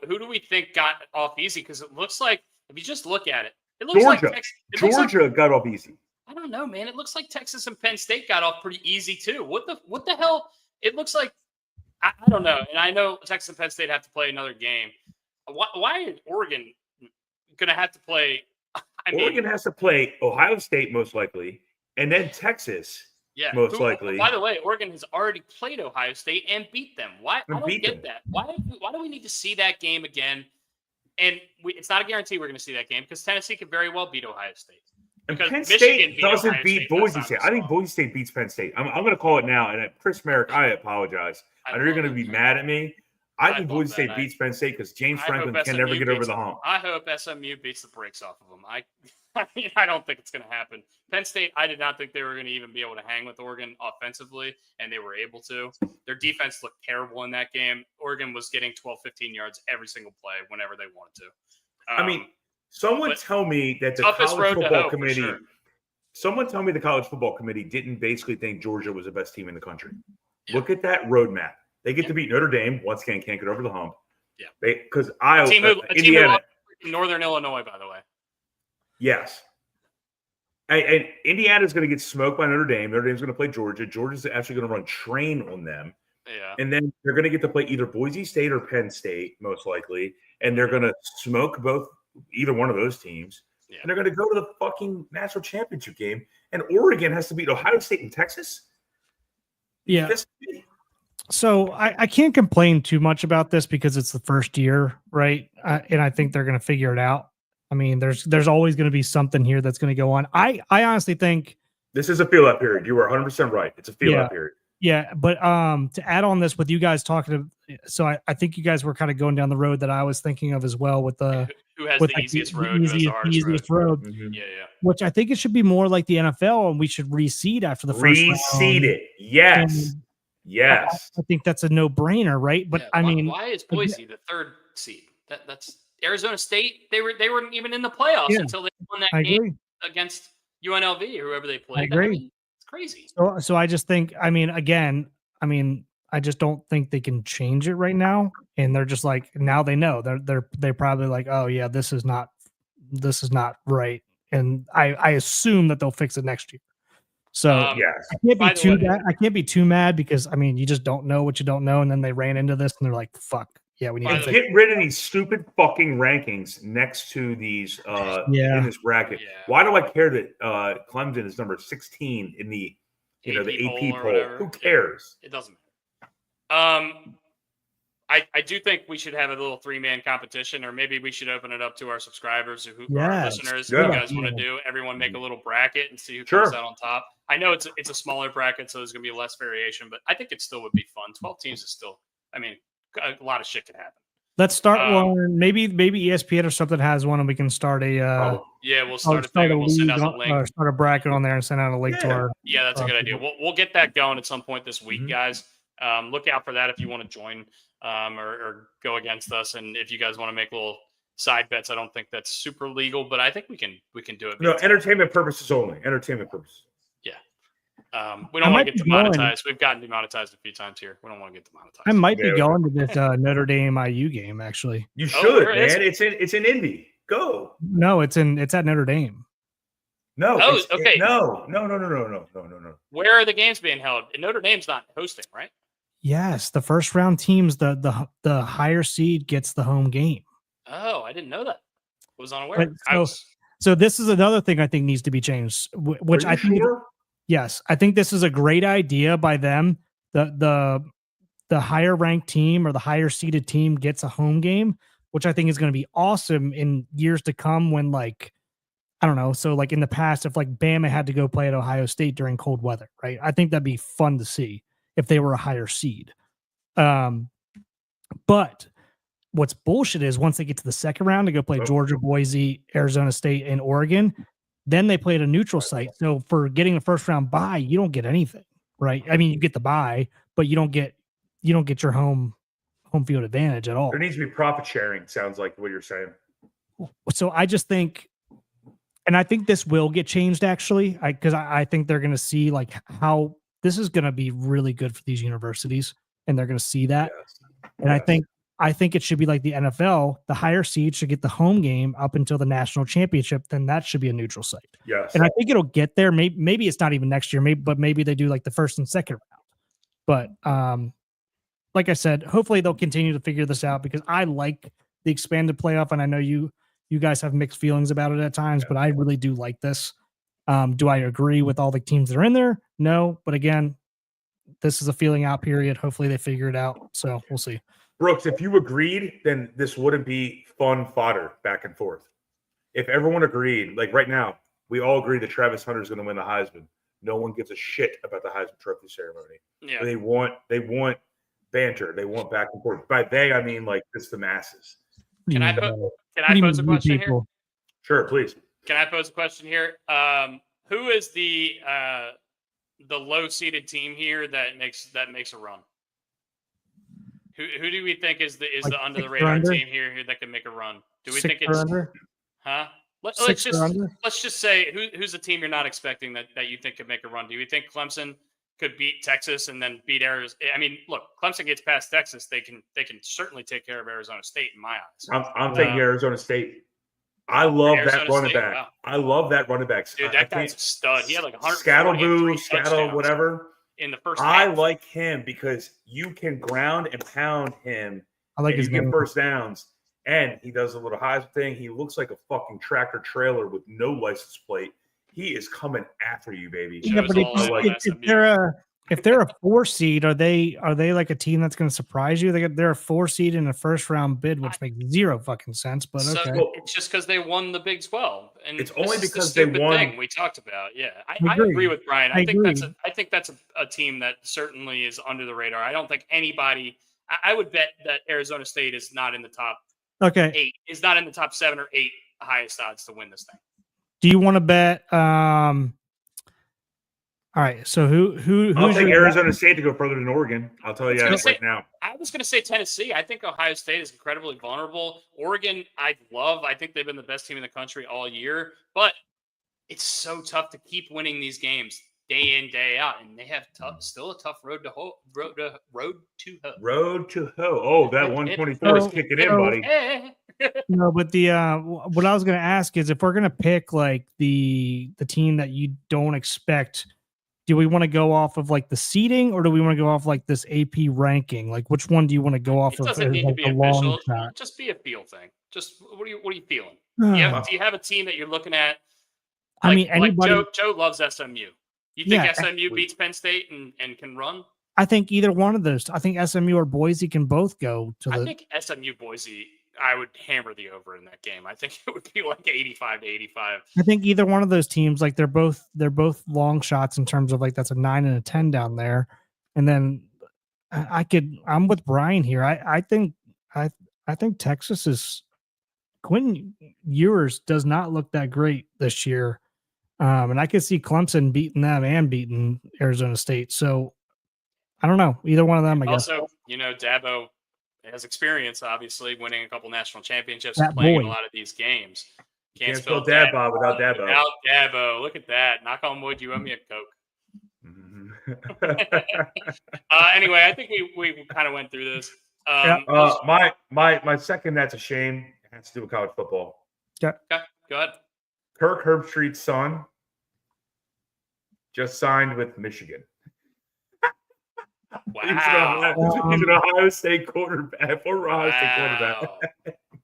who do we think got off easy? Because it looks like, if you just look at it, it looks Georgia. like Georgia got off easy. I don't know, man. It looks like Texas and Penn State got off pretty easy too. What the hell? It looks like I don't know. And I know Texas and Penn State have to play another game. Why is Oregon going to have to play? Oregon has to play Ohio State most likely, and then Texas. Yeah, most likely. By the way, Oregon has already played Ohio State and beat them. Why? I don't get that. Why do we need to see that game again? And it's not a guarantee we're going to see that game, because Tennessee could very well beat Ohio State. And Because Penn Michigan State doesn't beat Boise State. I think small. Boise State beats Penn State. I'm going to call it now. And Chris Merrick, I apologize. I know you're going to be mad at me. I think Boise State beats Penn State because James Franklin can never get over the hump. I hope SMU beats the brakes off of them. I mean, I don't think it's going to happen. Penn State, I did not think they were going to even be able to hang with Oregon offensively, and they were able to. Their defense looked terrible in that game. Oregon was getting 12, 15 yards every single play whenever they wanted to. Someone But tell me that the toughest college road to football hoe, for committee. sure. Someone tell me the college football committee didn't basically think Georgia was the best team in the country. Yeah. Look at that roadmap. They get Yeah. to beat Notre Dame. Once again, can't get over the hump. Yeah. Because A team who Indiana. lost in Northern Illinois, by the way. Yes. And Indiana's going to get smoked by Notre Dame. Notre Dame's going to play Georgia. Georgia's actually going to run train on them. Yeah. And then they're going to get to play either Boise State or Penn State, most likely. And they're going to smoke either one of those teams. Yeah. And they're going to go to the fucking national championship game. And Oregon has to beat Ohio State and Texas. Yeah. So I can't complain too much about this because it's the first year, right? And I think they're going to figure it out. I mean, there's always going to be something here that's going to go on. I honestly think this is a feel-out period. You were 100% right. It's a feel-out period. Yeah, but to add on this with you guys talking to, so I think you guys were kind of going down the road that I was thinking of as well with the who has with the easiest road, who has the hardest road. Mm-hmm. Yeah. Which I think it should be more like the NFL, and we should reseed after the first round. Reseed it, yes, And yes. I think that's a no-brainer, right? But I mean, why is Boise the third seed? That's Arizona State. They weren't even in the playoffs until they won that game against UNLV or whoever they played. I agree. I mean, it's crazy. So I just think, I just don't think they can change it right now. And they're just like, now they know they're probably like, oh yeah, this is not right. And I assume that they'll fix it next year. So yes. I can't be too mad because you just don't know what you don't know. And then they ran into this and they're like, fuck. Yeah, we need to get rid of these stupid fucking rankings next to these in this bracket. Yeah. Why do I care that Clemson is number 16 in the the AP poll? Who cares? It doesn't matter. I do think we should have a little 3-man competition, or maybe we should open it up to our subscribers our listeners. If you guys want to do, everyone make a little bracket and see who comes out on top. I know it's a smaller bracket, so there's going to be less variation, but I think it still would be fun. 12 teams is still, a lot of shit can happen. Let's start one. Maybe ESPN or something has one, and we can start a. We'll start a thing. And we'll send out a link. Start a bracket on there and send out a link to our. Yeah, that's a good idea. We'll get that going at some point this week, guys. Look out for that if you want to join or go against us, and if you guys want to make little side bets. I don't think that's super legal, but I think we can do it. No, entertainment purposes only. Entertainment purposes. Yeah. We don't want to get demonetized. We've gotten demonetized a few times here. We don't want to get demonetized. I might be going to this Notre Dame IU game, actually. You should, man. It's in Indy. Go. No, it's at Notre Dame. No. Okay. No. Where are the games being held? Notre Dame's not hosting, right? Yes, the first round teams, the higher seed gets the home game. Oh, I didn't know that. I was unaware. So this is another thing I think needs to be changed, which I think. Sure? Yes, I think this is a great idea by them. The higher ranked team or the higher seeded team gets a home game, which I think is going to be awesome in years to come when, like, I don't know. So like in the past, if like Bama had to go play at Ohio State during cold weather, right? I think that'd be fun to see if they were a higher seed. But what's bullshit is once they get to the second round to go play Georgia, Boise, Arizona State, and Oregon, then they play at a neutral site. So for getting a first round bye, you don't get anything, right? I mean, you get the bye, but you don't get your home field advantage at all. There needs to be profit sharing. Sounds like what you're saying. So I just think, and I think this will get changed actually, because I think they're going to see like how this is going to be really good for these universities, and they're going to see that. Yes. And I think it should be like the NFL. The higher seed should get the home game up until the national championship. Then that should be a neutral site. Yes. And I think it'll get there. Maybe it's not even next year. Maybe they do like the first and second round. But like I said, hopefully they'll continue to figure this out because I like the expanded playoff, and I know you guys have mixed feelings about it at times, but I really do like this. Do I agree with all the teams that are in there? No, but again, this is a feeling out period. Hopefully they figure it out. So we'll see. Brooks, if you agreed, then this wouldn't be fun fodder back and forth. If everyone agreed, like right now, we all agree that Travis Hunter is going to win the Heisman. No one gives a shit about the Heisman Trophy ceremony. Yeah. They want banter. They want back and forth. By they, I mean like just the masses. Can I pose a question here? Sure, please. Can I pose a question here? Who is the low-seeded team here that makes a run? Who do we think is the under the radar team here that can make a run? Do we think it's Huh? Let's 6 just or under? let's just say who's a team you're not expecting that you think could make a run. Do you think Clemson could beat Texas and then beat Arizona? I mean, look, Clemson gets past Texas, they can certainly take care of Arizona State in my eyes. I'm taking Arizona State. I love that Arizona running State, back. wow. I love that running back. Dude, I that can't guy's a stud. He had like 143 Scattle, whatever. in the first I half. like him because you can ground and pound him. I like and his you get name. first downs. And he does a little Heisman thing. He looks like a fucking tractor trailer with no license plate. He is coming after you, baby. Yeah, but if they're a 4 seed, are they like a team that's going to surprise you? They're a 4 seed in a first round bid, which makes zero fucking sense. But so okay, it's just because they won the Big 12, and it's only because the they won. thing we talked about. Yeah, I agree. agree with Brian. I think agree. that's a team that certainly is under the radar. I don't think anybody. I would bet that Arizona State is not in the top. Okay. 8 is not in the top 7 or 8 highest odds to win this thing. Do you want to bet? All right. So who? I'll take Arizona State to go further than Oregon. I'll tell you that right now. I was going to say Tennessee. I think Ohio State is incredibly vulnerable. Oregon, I think they've been the best team in the country all year, but it's so tough to keep winning these games day in, day out, and they have still a tough road to hoe. Oh, that 124 is kicking in, buddy. No, but the what I was going to ask is if we're going to pick like the team that you don't expect, do we want to go off of like the seeding or do we want to go off like this AP ranking? Like which one do you want to go off It of? doesn't need to be official. Just be a feel thing. Just what are you feeling? Do you have a team that you're looking at? I mean, anybody. Like Joe loves SMU. You think SMU beats Penn State and can run? I think either one of those. I think SMU or Boise can both go to the. I think SMU Boise. I would hammer the over in that game. I think it would be like 85-85. I think either one of those teams, like they're both long shots in terms of like that's a 9 and a 10 down there, and then I'm with Brian here. I think Texas is Quinn Ewers does not look that great this year. And I could see Clemson beating them and beating Arizona State. So I don't know. Either one of them, I guess. Also, Dabo has experience, obviously, winning a couple national championships That and playing boy. in a lot of these games. Can't spell Dabo without Dabo. Without Dabo. Look at that. Knock on wood, you owe me a Coke. Anyway, I think we kind of went through this. My second, that's a shame, has to do with college football. Okay, go ahead. Kirk Herbstreit's son just signed with Michigan. Wow. He's an Ohio State quarterback. Former Ohio State quarterback.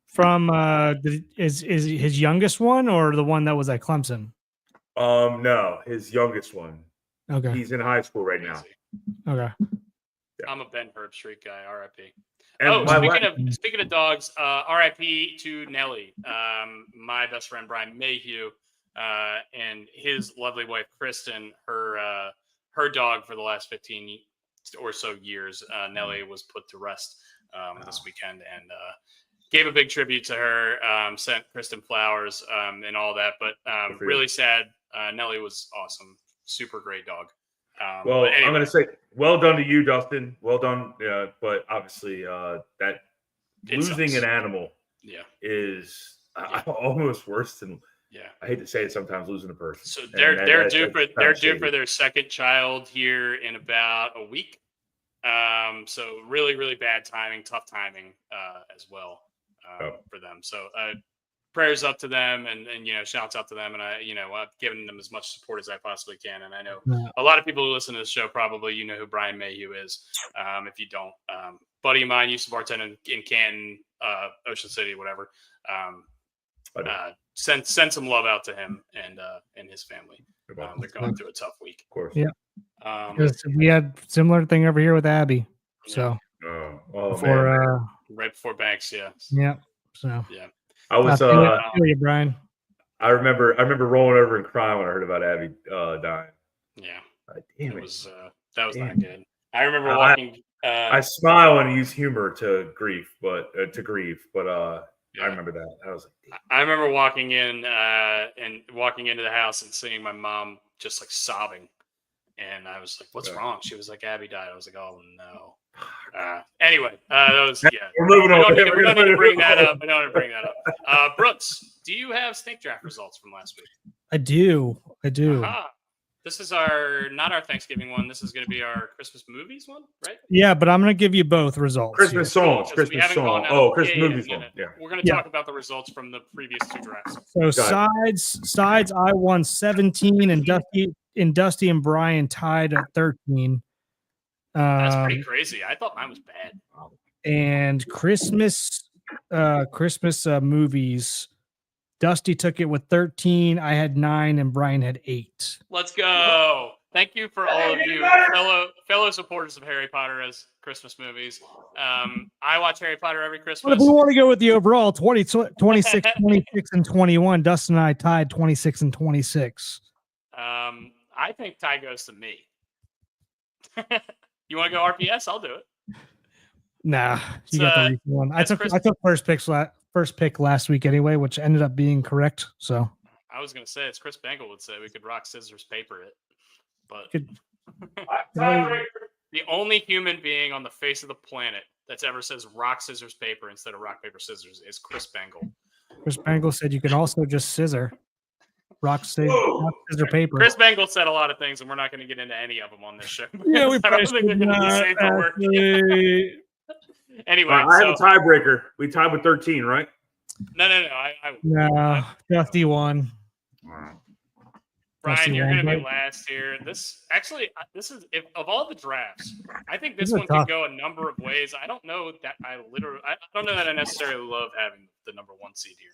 From is his youngest one or the one that was at Clemson? No, his youngest one. Okay. He's in high school right now. Okay. I'm a Ben Herbstreit guy. R.I.P. And speaking of dogs, R.I.P. to Nelly, my best friend Brian Mayhew, and his lovely wife Kristen. Her dog for the last 15 or so years, Nelly, was put to rest this weekend, and gave a big tribute to her. Sent Kristen flowers and all that, but really sad. Nelly was awesome, super great dog. Well, anyway. I'm going to say, well done to you, Dustin. Well done. But obviously, that losing an animal is almost worse than. Yeah, I hate to say it. Sometimes losing a person. So they're due for their second child here in about a week. So really, really bad timing, tough timing as well for them. So prayers up to them, and shouts out to them, and I've given them as much support as I possibly can. And I know a lot of people who listen to this show probably who Brian Mayhew is. If you don't, buddy of mine used to bartend in Canton, Ocean City, whatever. Send some love out to him and his family. They're going through a tough week. Of course. Yeah. Because we had similar thing over here with Abby. So right before Banks, yeah. Yeah. So yeah. I was feel you, Brian. I remember rolling over and crying when I heard about Abby dying. Yeah. Damn it was that was not good. I remember walking I smile and use humor to grieve, but I remember that. I was like, I remember walking in and walking into the house and seeing my mom just like sobbing. And I was like, what's wrong? She was like, Abby died. I was like, oh no. Anyway, those We're moving on. We don't need to bring that up. I don't want to bring that up. Brooks, do you have snake draft results from last week? I do. Aha. This is not our Thanksgiving one. This is going to be our Christmas movies one, right? Yeah, but I'm going to give you both results. Christmas songs. Cool, Christmas song. Oh, Christmas movies one. Yeah. We're going to talk about the results from the previous 2 drafts. So sides, I won 17, and Dusty and Brian tied at 13. That's pretty crazy. I thought mine was bad. And Christmas movies, Dusty took it with 13. I had 9, and Brian had 8. Let's go. Thank you for all of you fellow supporters of Harry Potter as Christmas movies. I watch Harry Potter every Christmas. But if we want to go with the overall 26, 26, and 21, Dustin and I tied 26 and 26. I think tie goes to me. You want to go RPS? I'll do it. Nah, you got the recent one. I took first pick last week anyway, which ended up being correct. So I was gonna say, as Chris Bangle would say, we could rock scissors paper it, but the only human being on the face of the planet that's ever says rock scissors paper instead of rock paper scissors is Chris Bangle. Chris Bangle said you can also just scissor. Rock, scissor, paper. Chris Bangle said a lot of things, and we're not going to get into any of them on this show. Yeah, we I don't think they're going to be safe for work. Anyway, I have a tiebreaker. We tied with 13, right? No. Dusty won. Brian, you're going to be last here. This is of all the drafts, I think this one could go a number of ways. I don't know that I don't know that I necessarily love having the number 1 seed here.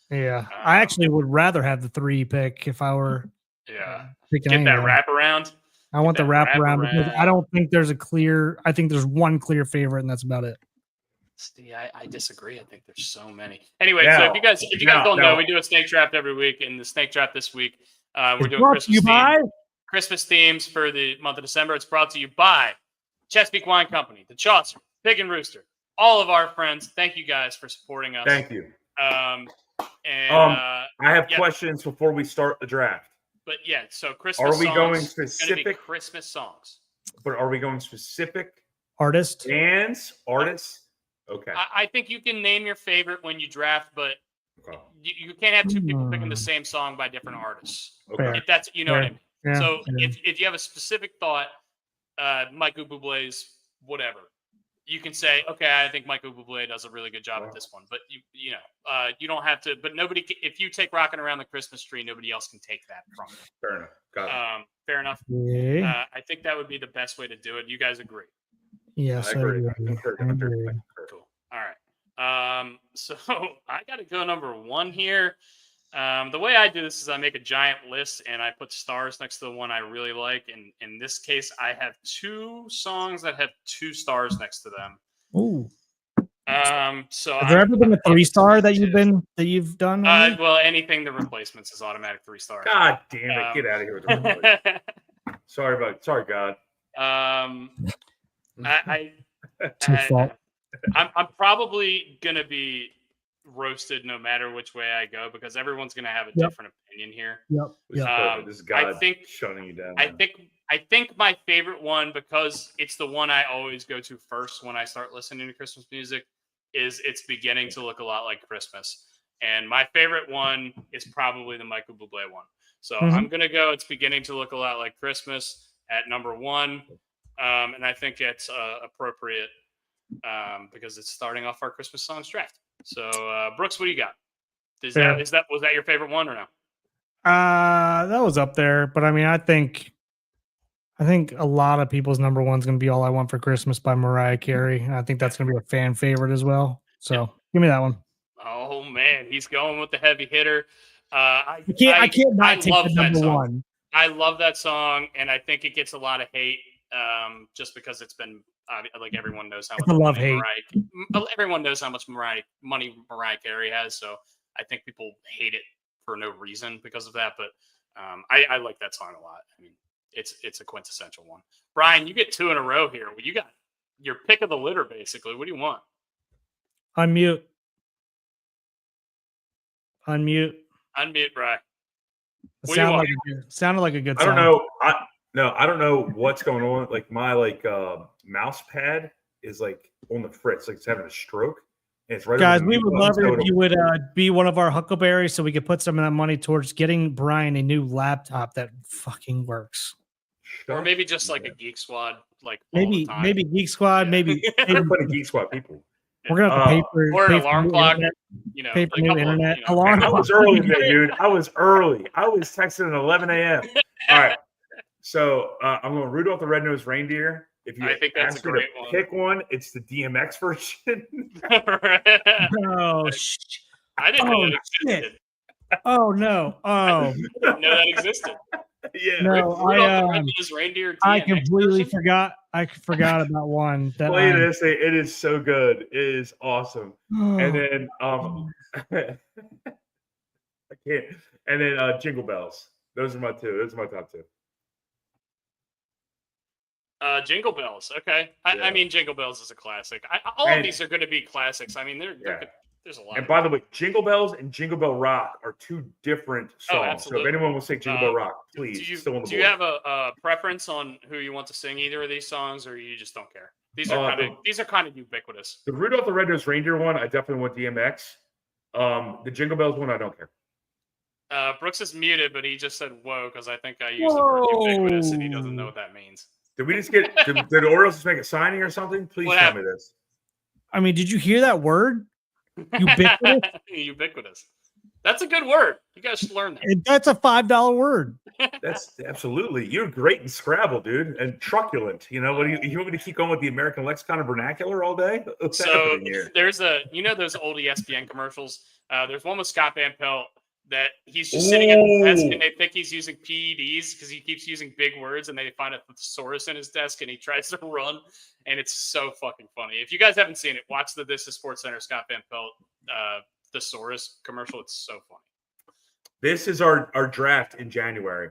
Yeah, I actually would rather have the 3 pick if I were. Yeah, get that wraparound. I want the wraparound because I don't think there's a clear. I think there's one clear favorite, and that's about it. See, I disagree. I think there's so many. Anyway, so if you guys don't know, we do a snake draft every week, and the snake draft this week, we're doing Christmas themes for the month of December. It's brought to you by Chesapeake Wine Company, the Chaucer, Pig and Rooster, all of our friends. Thank you guys for supporting us. Thank you. I have questions before we start the draft. But yeah, so Christmas. Are we songs, going specific Christmas songs? But are we going specific artists? Okay. I think you can name your favorite when you draft, but you can't have 2 people picking the same song by different artists. Okay. If that's what I mean. Yeah, so if you have a specific thought, Michael Bublé's whatever. You can say, okay, I think Michael Bublé does a really good job at this one, but you don't have to. But nobody, if you take "Rocking Around the Christmas Tree," nobody else can take that from you. Fair enough. Got it. Fair enough. Yeah. I think that would be the best way to do it. You guys agree? Yes, I agree. Cool. All right. So I got to go number 1 here. The way I do this is I make a giant list and I put stars next to the one I really like. And in this case, I have 2 songs that have 2 stars next to them. Ooh. So has there ever been a 3-star that you've done? Well, anything the replacements is automatic 3-star. God damn it! Get out of here with the Sorry, God. I'm probably gonna be roasted no matter which way I go because everyone's gonna have a different opinion here. This is God shutting you down. I think my favorite one, because it's the one I always go to first when I start listening to Christmas music, is "It's Beginning to Look a Lot Like Christmas." And my favorite one is probably the Michael Bublé one. So I'm gonna go "It's Beginning to Look a Lot Like Christmas" at number 1, and I think it's appropriate because it's starting off our Christmas songs draft. So, Brooks, what do you got? Was that your favorite one or no? That was up there, but I mean, I think a lot of people's number 1 is going to be "All I Want for Christmas" by Mariah Carey, and I think that's going to be a fan favorite as well. So, give me that one. Oh man, he's going with the heavy hitter. I can't not take the number 1. I love that song, and I think it gets a lot of hate just because it's been like everyone knows how much everyone knows how much money Mariah Carey has. So I think people hate it for no reason because of that. But I like that song a lot. I mean, it's a quintessential one. Brian, you get 2 in a row here. Well, you got your pick of the litter, basically. What do you want? Unmute, Brian. Sounded like a good I song. don't know. I don't know what's going on. Like my mouse pad is like on the fritz, like it's having a stroke. And it's right Guys, over the we mute would button, love it so if you would be one of our Huckleberries so we could put some of that money towards getting Brian a new laptop that fucking works. Or maybe just like a Geek Squad, like all the Maybe time. Geek Squad, Yeah. maybe We're putting Geek Squad people. we're gonna have to pay for or an pay for alarm new clock. internet. You know, Pay for a new couple of, internet. you know, Alarm Man, I was clock. early today, dude. I was early. I was texting at 11 a.m. All right. So I'm going Rudolph the Red-Nosed Reindeer. If you I think that's ask a me to great one. pick one, it's the DMX version. Oh, I didn't know Oh, that existed. oh no. Oh I didn't know that existed. Yeah. no, Rudolph the Red-Nosed Reindeer I DMX completely version? forgot. I forgot about one that Play this. It is so good. It is awesome. Oh, And then I can't. And then Jingle Bells. Those are my two. Those are my top two. Jingle Bells. Okay. I Yeah. mean, Jingle Bells is a classic. All of these are going to be classics. I mean, there's a lot. And by the way, Jingle Bells and Jingle Bell Rock are two different songs. So if absolutely. anyone will sing Jingle Bell Rock, please. Do you have a preference on who you want to sing either of these songs, or you just don't care? These are kind of ubiquitous. The Rudolph the Red-Nosed Reindeer one, I definitely want DMX. The Jingle Bells one, I don't care. Brooks is muted, but he just said "whoa" because I think I used the word ubiquitous, and he doesn't know what that means. Did we just get? did the Orioles just make a signing or something? Please What tell happened? me this. I mean, did you hear that word? Ubiquitous? Ubiquitous. That's a good word. You guys should learn that. That's a $5 word. That's absolutely. You're great in Scrabble, dude, and truculent. You know, what do you want me to keep going with the American lexicon of vernacular all day? What's happening here? There's those old ESPN commercials. There's one with Scott Van Pelt that he's just sitting at the desk and they think he's using PEDs because he keeps using big words, and they find a thesaurus in his desk and he tries to run, and it's so fucking funny. If you guys haven't seen it, watch the This is Sports Center Scott Van Pelt thesaurus commercial. It's so funny. This is our draft in January.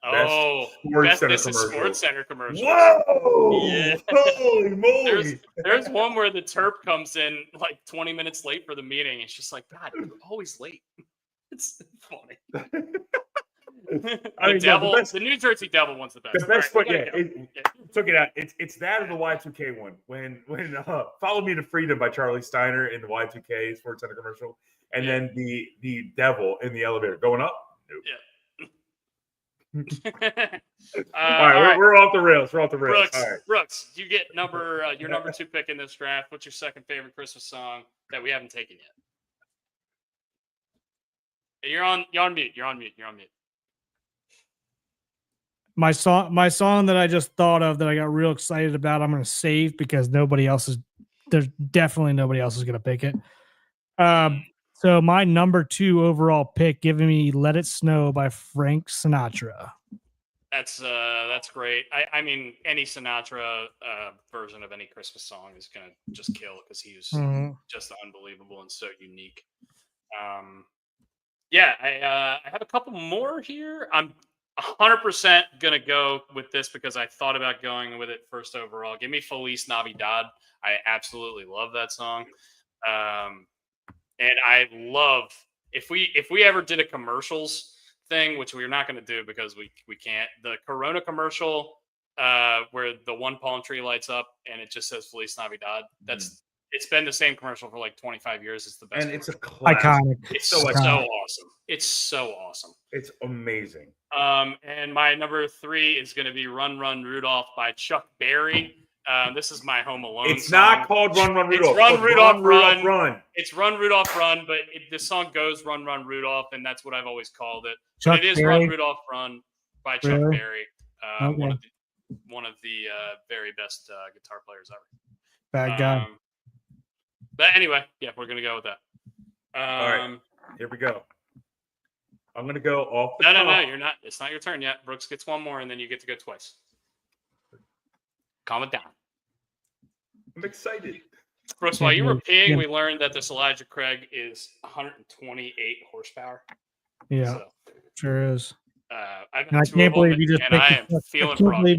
Oh, Best This is Sports Center commercial. Whoa! Yeah. Holy moly! There's one where the Terp comes in like 20 minutes late for the meeting. It's just like, God, you're always late. It's funny. The New Jersey Devil one's the best. The best right, foot, took it out. It's that or the Y2K one. When Follow Me to Freedom by Charlie Steiner in the Y2K Sports Center commercial, and then the devil in the elevator going up. Nope. Yeah. All right, we're off the rails. We're off the rails. Brooks, all right. Brooks, you get your number 2 pick in this draft. What's your second favorite Christmas song that we haven't taken yet? You're on mute. You're on mute. My song that I just thought of that I got real excited about, I'm going to save because there's definitely nobody else is going to pick it. So my number 2 overall pick, giving me "Let It Snow" by Frank Sinatra. That's great. I mean, any Sinatra version of any Christmas song is gonna just kill because he was just unbelievable and so unique. I have a couple more here. I'm 100% gonna go with this because I thought about going with it first overall. Give me "Feliz Navidad." I absolutely love that song, and I love if we ever did a commercials thing, which we're not going to do because we can't. The Corona commercial where the one palm tree lights up and it just says "Feliz Navidad." It's been the same commercial for like 25 years. It's the best. And it's a classic. Iconic. It's so awesome. It's so awesome. It's amazing. And my number 3 is going to be "Run Run Rudolph" by Chuck Berry. This is my Home Alone It's song. not called "Run Run Rudolph." It's "Run Rudolph Run." Run. It's "Run Rudolph Run," but the song goes "Run Run Rudolph," and that's what I've always called it. Chuck But it is Berry? "Run Rudolph Run" by Chuck Really? Berry. Okay. One of the very best guitar players ever. Bad guy. But anyway, we're gonna go with that. All right, here we go. I'm gonna go off the top. No, you're not. It's not your turn yet. Brooks gets one more, and then you get to go twice. Calm it down. I'm excited. Brooks, while you were peeing, we learned that this Elijah Craig is 128 horsepower. Yeah, So, sure is. I can't believe you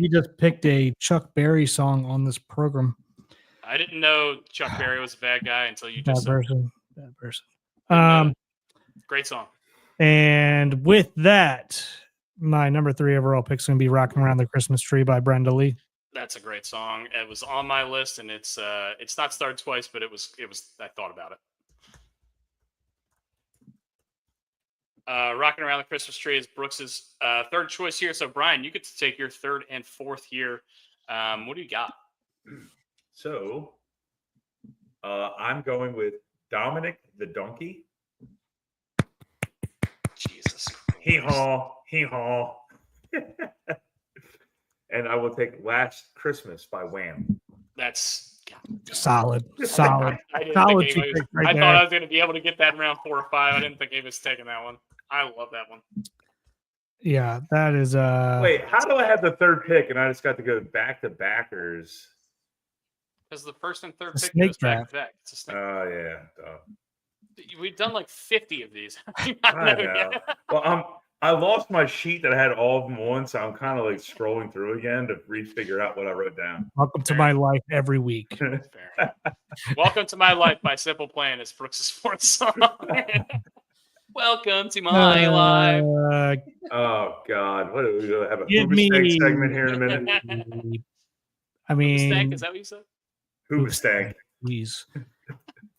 just picked a Chuck Berry song on this program. I didn't know Chuck Berry was a bad guy until you just Bad said person. great song. And with that, my number 3 overall pick is going to be "Rocking Around the Christmas Tree" by Brenda Lee. That's a great song. It was on my list, and it's not starred twice, but it was. I thought about it. Rocking Around the Christmas Tree is Brooks's third choice here. So Brian, you get to take your third and fourth here. What do you got? So I'm going with Dominic the Donkey. Jesus. Hee haw, hee haw. And I will take Last Christmas by Wham. That's Solid. I Solid didn't two think anybody picks right I there. thought I was going to be able to get that in round 4 or 5. I didn't think he was taking that one. I love that one. Yeah, that is Wait, how do I have the third pick and I just got to go back to backers? Because the first and third It's a pick snake goes back draft. to back. It's a snake. Oh, yeah. We've done like 50 of these. I know. Well, I lost my sheet that I had all of them on, so I'm kind of like scrolling through again to refigure out what I wrote down. Welcome to my life every week. Fair. Welcome to My Life by Simple Plan is Brooks' fourth song. Welcome to my life. Oh God! What do we do? Have a Give Hoobastank segment here in a minute. I mean, Stank, is that what you said? Hoobastank. please.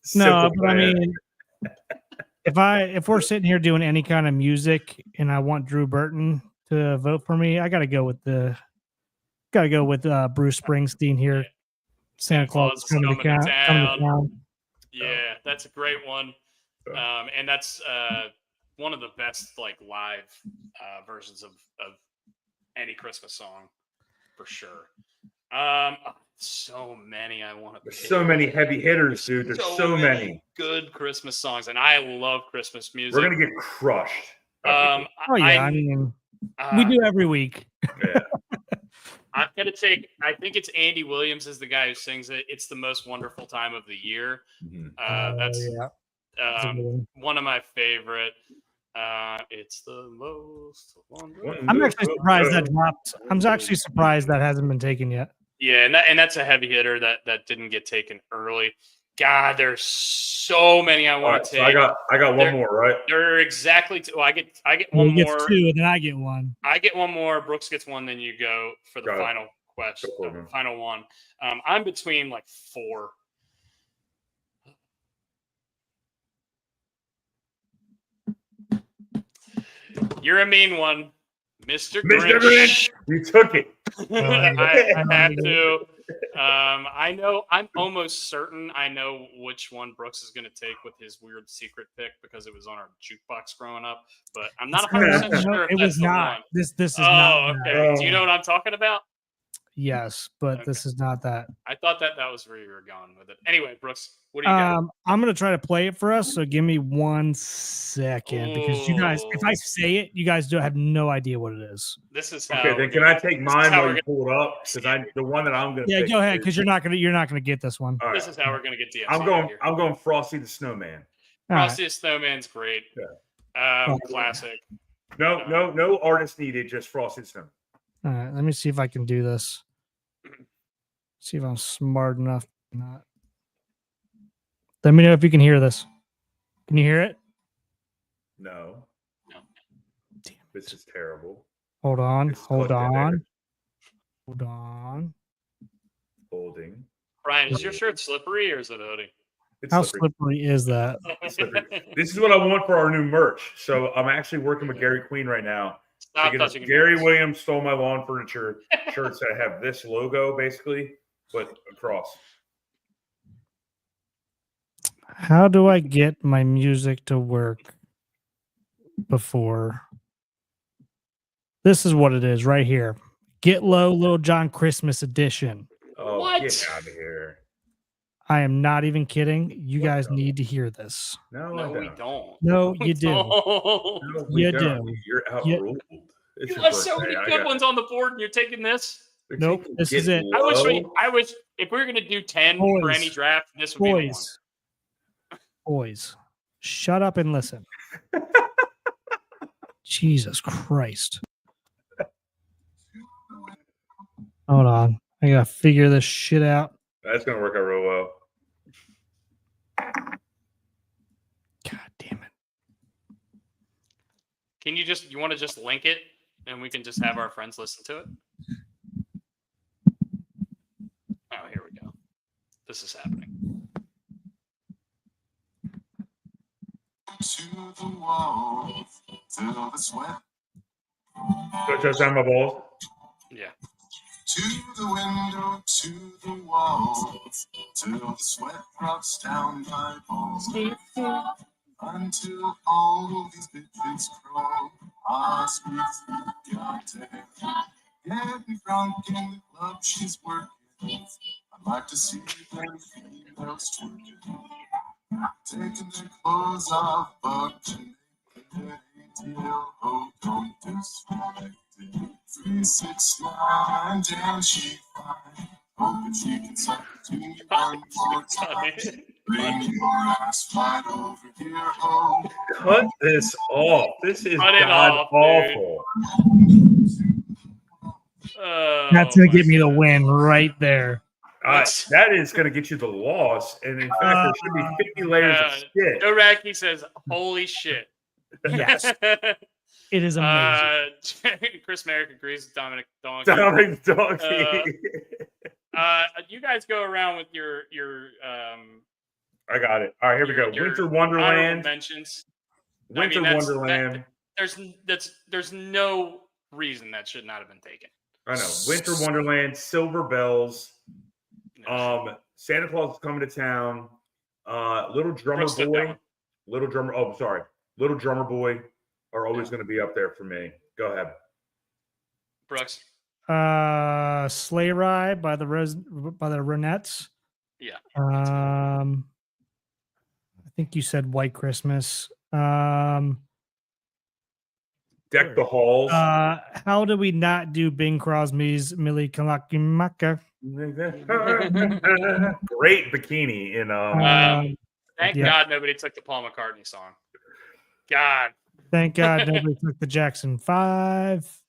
Simple No, but I Plan. mean, if we're sitting here doing any kind of music and I want Drew Burton to vote for me, I got to go with Bruce Springsteen here. Santa Claus is coming to town. Yeah, that's a great one. And that's one of the best like live versions of any Christmas song for sure. So many I want to There's so many heavy hitters, dude. There's so many good Christmas songs, and I love Christmas music. We're gonna get crushed. I mean, we do every week. Yeah. I'm gonna take. I think it's Andy Williams is the guy who sings it. It's the most wonderful time of the year. That's one of my favorite. It's the most wonderful. I'm actually surprised that dropped. I'm actually surprised that hasn't been taken yet. Yeah, and that's a heavy hitter that didn't get taken early. God, there's so many I want to take. So I got one more, right? They're exactly two. I get one more. Two, and then I get one. I get one more. Brooks gets one. Then you go for the final question, final one. I'm between like 4. You're a mean one, Mr. Grinch. You took it. I have to. I know. I'm almost certain I know which one Brooks is going to take with his weird secret pick because it was on our jukebox growing up. But I'm not 100% sure if it that's was the not. one. This is not. Okay. Do you know what I'm talking about? Yes, but this is not that. I thought that was where you were going with it. Anyway, Brooks, what do you got? I'm gonna try to play it for us. So give me 1 second because you guys, if I say it, you guys have no idea what it is. This is how. Okay, then can I take mine while you pull it up? Because the one that I'm gonna. Yeah, go ahead because you're not gonna get this one. This is how we're gonna get DFC. I'm going Frosty the Snowman. Frosty the Snowman's great. Yeah. Classic. No artist needed. Just Frosty the Snowman. All right, let me see if I can do this. See if I'm smart enough or not. Let me know if you can hear this. Can you hear it? No. Damn. This is terrible. Hold on. Holding. Brian, is your shirt slippery or is it a hoodie? How slippery is that? This is what I want for our new merch. So I'm actually working with Gary Queen right now. Because Gary Williams stole my lawn furniture shirts that have this logo basically, but across. How do I get my music to work before? This is what it is right here. Get Low, Little John Christmas Edition. Oh, what? Get out of here. I am not even kidding. You guys need to hear this. No, we don't. No, you do. No, you don't. do. You're outruled. You have so many good ones on the board, and you're taking this. Nope, this is it. I wish if we were going to do 10 for any draft, this would be the one. Boys, shut up and listen. Jesus Christ. Hold on. I got to figure this shit out. That's going to work out real well. God damn it. Can you want to just link it and we can just have our friends listen to it? this is happening. To the wall, till the sweat. Touchdown my balls. Yeah. To the window, to the wall, till the sweat drops down my balls. Until all these bitches crawl. I speak to goddamn. Getting drunk in the club she's working. I'd like to see them females twerking. Taking their clothes off, but oh, don't disrespect it. 369, damn, she fine. Hoping she can suck to me one more time. Bring your ass right over here, oh. Cut this off. This is Cut it god off, awful. Oh, That's gonna my get me the God. win right there. That is going to get you the loss. And in fact, there should be 50 layers of shit. Joe Radke says, "Holy shit!" Yes, it is amazing. Chris Merrick agrees with Dominic Donkey. Dominic Donkey. You guys go around with your I got it. All right, here we go. your Winter honorable Wonderland. mentions. Winter Wonderland. There's no reason that should not have been taken. I know. Winter Wonderland, Silver Bells. No. Santa Claus is coming to town. Little Drummer Brooks took that Boy. one. Little Drummer. Oh, sorry. Little Drummer Boy are always going to be up there for me. Go ahead. Brooks. Sleigh Ride by the Ronettes. Yeah. I think you said White Christmas. Deck the Halls. How do we not do Bing Crosby's Millie Kalikimaka? Great bikini in Thank yeah. God nobody took the Paul McCartney song. God. Thank God nobody took the Jackson 5.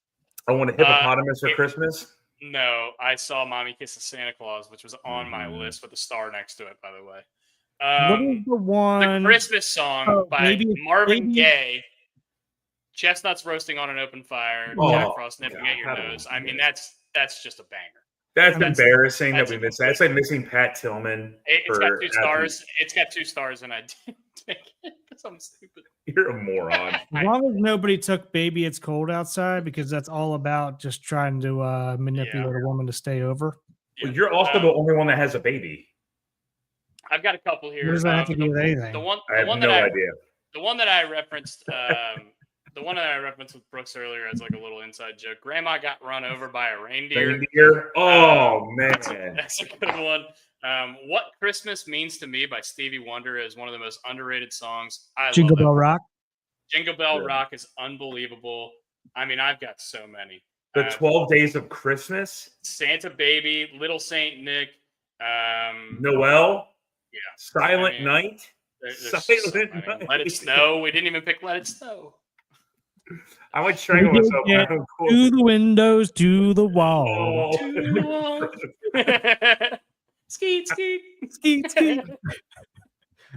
I want a hippopotamus for Christmas. No, I saw Mommy Kisses Santa Claus, which was on my list with a star next to it, by the way. What is the one? The Christmas song by Marvin Gaye. Chestnuts roasting on an open fire. Jack Frost nipping at your nose. I mean, that's just a banger. That's embarrassing that we a- missed that. It's like missing Pat Tillman. It's got 2 stars. It's got 2 stars, and I didn't take it because I'm stupid. You're a moron. As long as nobody took Baby It's Cold Outside, because that's all about just trying to manipulate a woman to stay over. Well, you're also the only one that has a baby. I've got a couple here. What does that have to do with anything? I have no idea. The one that I referenced, the one that I referenced with Brooks earlier as like a little inside joke. Grandma got run over by a reindeer. Oh man, that's a good one. What Christmas Means to Me by Stevie Wonder is one of the most underrated songs. Jingle Bell Rock. Jingle Bell Rock is unbelievable. I mean, I've got so many. The 12 Days of Christmas. Santa Baby, Little Saint Nick. Noel. Yeah. Silent Night. Silent Night. Let It Snow. We didn't even pick Let It Snow. I might strangle myself. To the windows, to the wall. To the wall. Skeet, skeet. Skeet, skeet.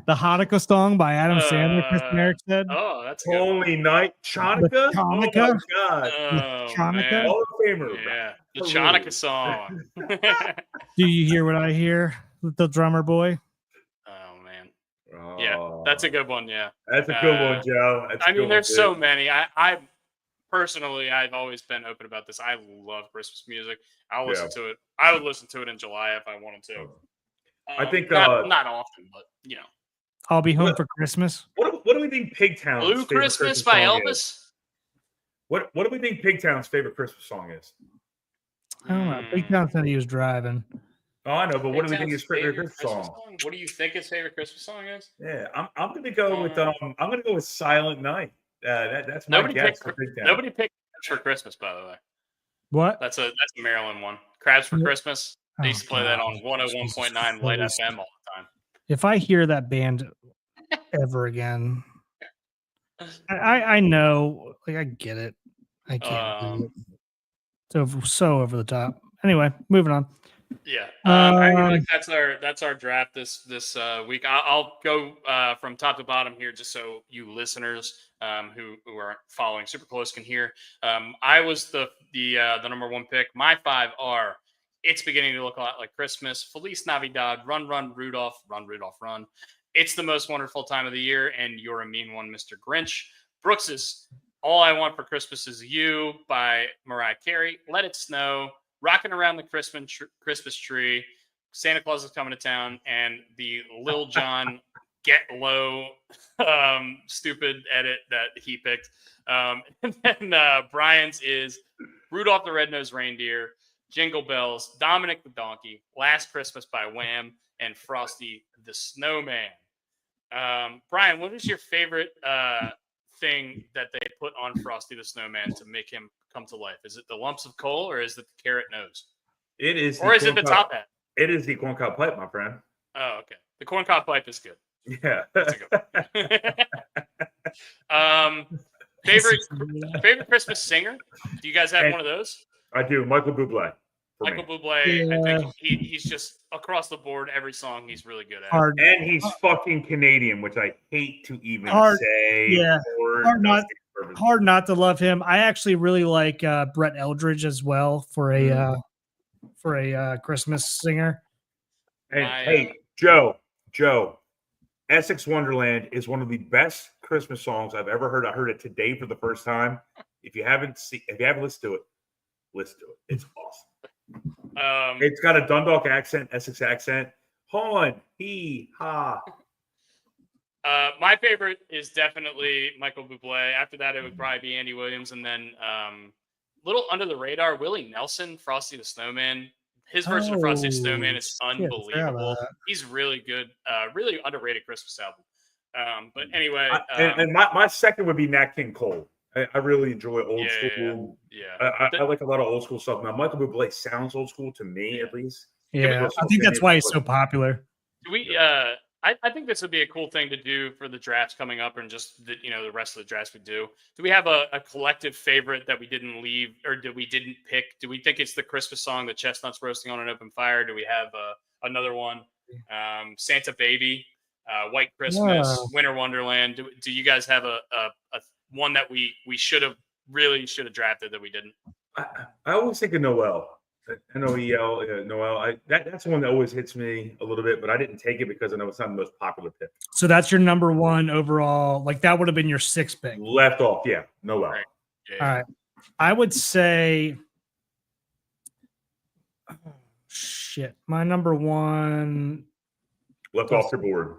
The Hanukkah song by Adam Sandler, Chris Merrick said. Oh, that's good. Holy Night. Chanukah? Chanukah? Oh, my God. Chanukah? Hall of Famer. Yeah. The Chanukah song. Do you hear what I hear? The drummer boy. Oh, man. Yeah, that's a good one. Yeah. That's a good one, Joe. That's I mean, there's so many. I personally, I've always been open about this. I love Christmas music. I'll listen to it. I would listen to it in July if I wanted to. I think not often, but you know. I'll Be Home for Christmas. What do we think Pigtown's Blue Christmas by Elvis? What do we think Pigtown's favorite Christmas song is? I don't know. Pigtown said he was driving. Oh, I know, but what do we think his favorite Christmas song? What do you think his favorite Christmas song is? Yeah, I'm gonna go with Silent Night. That's my guess for Pigtown. Nobody picked Crabs for Christmas, by the way. What? That's a Maryland one. Crabs for Christmas. They used to play that on 101.9 Light FM all the time. If I hear that band ever again, I know, like, I get it. I can't do it. So over the top. Anyway, moving on. Yeah, I feel like that's our draft this week. I'll go from top to bottom here, just so you listeners who are following super close can hear. I was the number 1 pick. My 5 are It's beginning to look a lot like Christmas. Feliz Navidad, run, Rudolph, run. It's the most wonderful time of the year, and you're a mean one, Mr. Grinch. Brooks's All I Want for Christmas Is You by Mariah Carey. Let It Snow, Rocking Around the Christmas Tree, Santa Claus is Coming to Town, and the Lil Jon Get Low stupid edit that he picked. And then Brian's is Rudolph the Red-Nosed Reindeer, Jingle Bells, Dominic the Donkey, Last Christmas by Wham, and Frosty the Snowman. Brian, what is your favorite thing that they put on Frosty the Snowman to make him come to life? Is it the lumps of coal, or is it the carrot nose? It is. Or is it the top hat? It is the corncob pipe, my friend. Oh, okay. The corncob pipe is good. Yeah. That's a good one. Favorite Christmas singer? Do you guys have one of those? I do. Michael Bublé. Michael Bublé. Yeah. I think he's just across the board. Every song he's really good at. Hard, And he's fucking Canadian, which I hate to even say. Yeah. for hard not to love him. I actually really like Brett Eldridge as well for a Christmas singer. And hey, Joe, Essex Wonderland is one of the best Christmas songs I've ever heard. I heard it today for the first time. If you haven't listened to it, listen to it. It's awesome. It's got a Dundalk accent, Essex accent. Hon, he, ha. My favorite is definitely Michael Bublé. After that, it would probably be Andy Williams, and then little under the radar, Willie Nelson, Frosty the Snowman. His version of Frosty the Snowman is unbelievable. He's really good. Really underrated Christmas album. But anyway, and my second would be Nat King Cole. I really enjoy old school. Yeah. I like a lot of old school stuff. Now, Michael Bublé sounds old school to me, at least. Yeah, I think that's why he's so popular. Do we? I think this would be a cool thing to do for the drafts coming up, and just the rest of the drafts we do. Do we have a collective favorite that we didn't leave, or that we didn't pick? Do we think it's the Christmas song, "The Chestnuts Roasting on an Open Fire"? Do we have another one, Santa Baby, White Christmas, Winter Wonderland? Do you guys have a one that we should have drafted that we didn't? I always think of Noel. N-O-E-L, Noel. That's the one that always hits me a little bit, but I didn't take it because I know it's not the most popular pick. So that's your number one overall. Like that would have been your sixth pick. Left off, yeah, Noel. Right. Yeah. All right. I would say, my number one. Left off the board.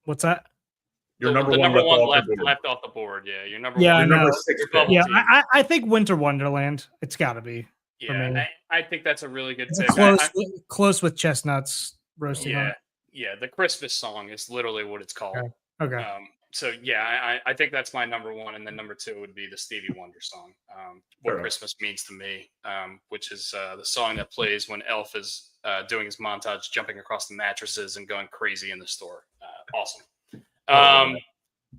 What's that? Your The number number one left off the board. Yeah, your number Yeah, one. I know. Number 6 pick. Yeah, I think Winter Wonderland. It's got to be. Yeah, I think that's a really good It's pick. close with chestnuts roasting. on it. Yeah. The Christmas song is literally what it's called. Okay. So yeah, I think that's my number one, and then number two would be the Stevie Wonder song, "What Christmas Means to Me," which is the song that plays when Elf is doing his montage, jumping across the mattresses and going crazy in the store. Awesome.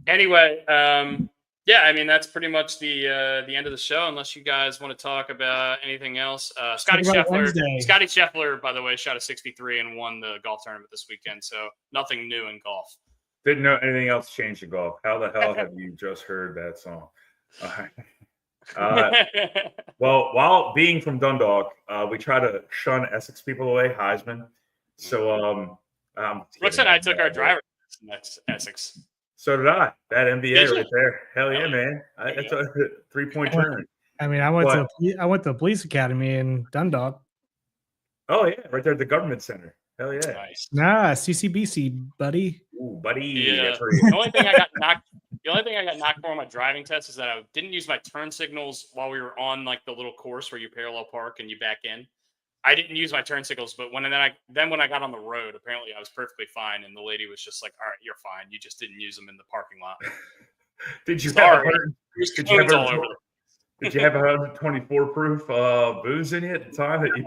Anyway, yeah, I mean that's pretty much the end of the show. Unless you guys want to talk about anything else, Scotty Scheffler, by the way, shot a 63 and won the golf tournament this weekend. So nothing new in golf. Didn't know anything else changed in golf. How the hell have you just heard that song? Well, while being from Dundalk, we try to shun Essex people away, Heisman. So, Brooks and I took our driver's test in Essex. So did I. That MBA right there. Hell yeah, man. That's a 3-point turn. I mean, I went to the police academy in Dundalk. Oh yeah, right there at the government center. Hell yeah. Nice. Nah, CCBC, buddy. Ooh, buddy. Yeah. That's The only thing I got knocked for on my driving test is that I didn't use my turn signals while we were on like the little course where you parallel park and you back in. I didn't use my turn signals, but when I got on the road, apparently I was perfectly fine, and the lady was just like, "All right, you're fine. You just didn't use them in the parking lot." Did you have 124 proof booze in you at the time? Dude,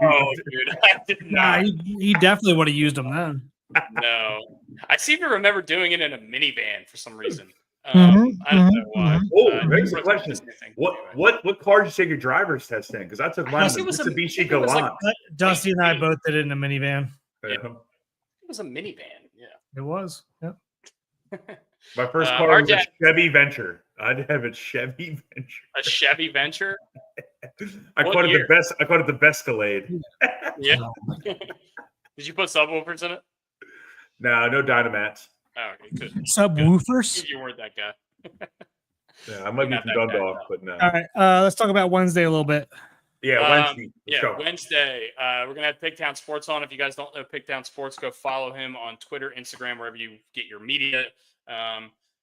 I did not. Nah, he definitely would have used them then. No, I seem to remember doing it in a minivan for some reason. I don't know why. Oh, here's the question: what car did you take your driver's test in? Because I took mine in Mitsubishi Galant. Dusty and I both did it in a minivan. It was a minivan. Yeah, it was. Yep. My first car was a Chevy Venture. I'd have a Chevy Venture. A Chevy Venture? I What called it year? the best. I called it the Bescalade. Yeah. Did you put subwoofers in it? No Dynamats. Oh, okay, good. Subwoofers. You weren't that guy. Yeah, I might be Not from that bad, Dundalk, but no. All right, let's talk about Wednesday a little bit. Yeah, Wednesday. Let's go. Wednesday. We're gonna have Pigtown Sports on. If you guys don't know Pigtown Sports, go follow him on Twitter, Instagram, wherever you get your media.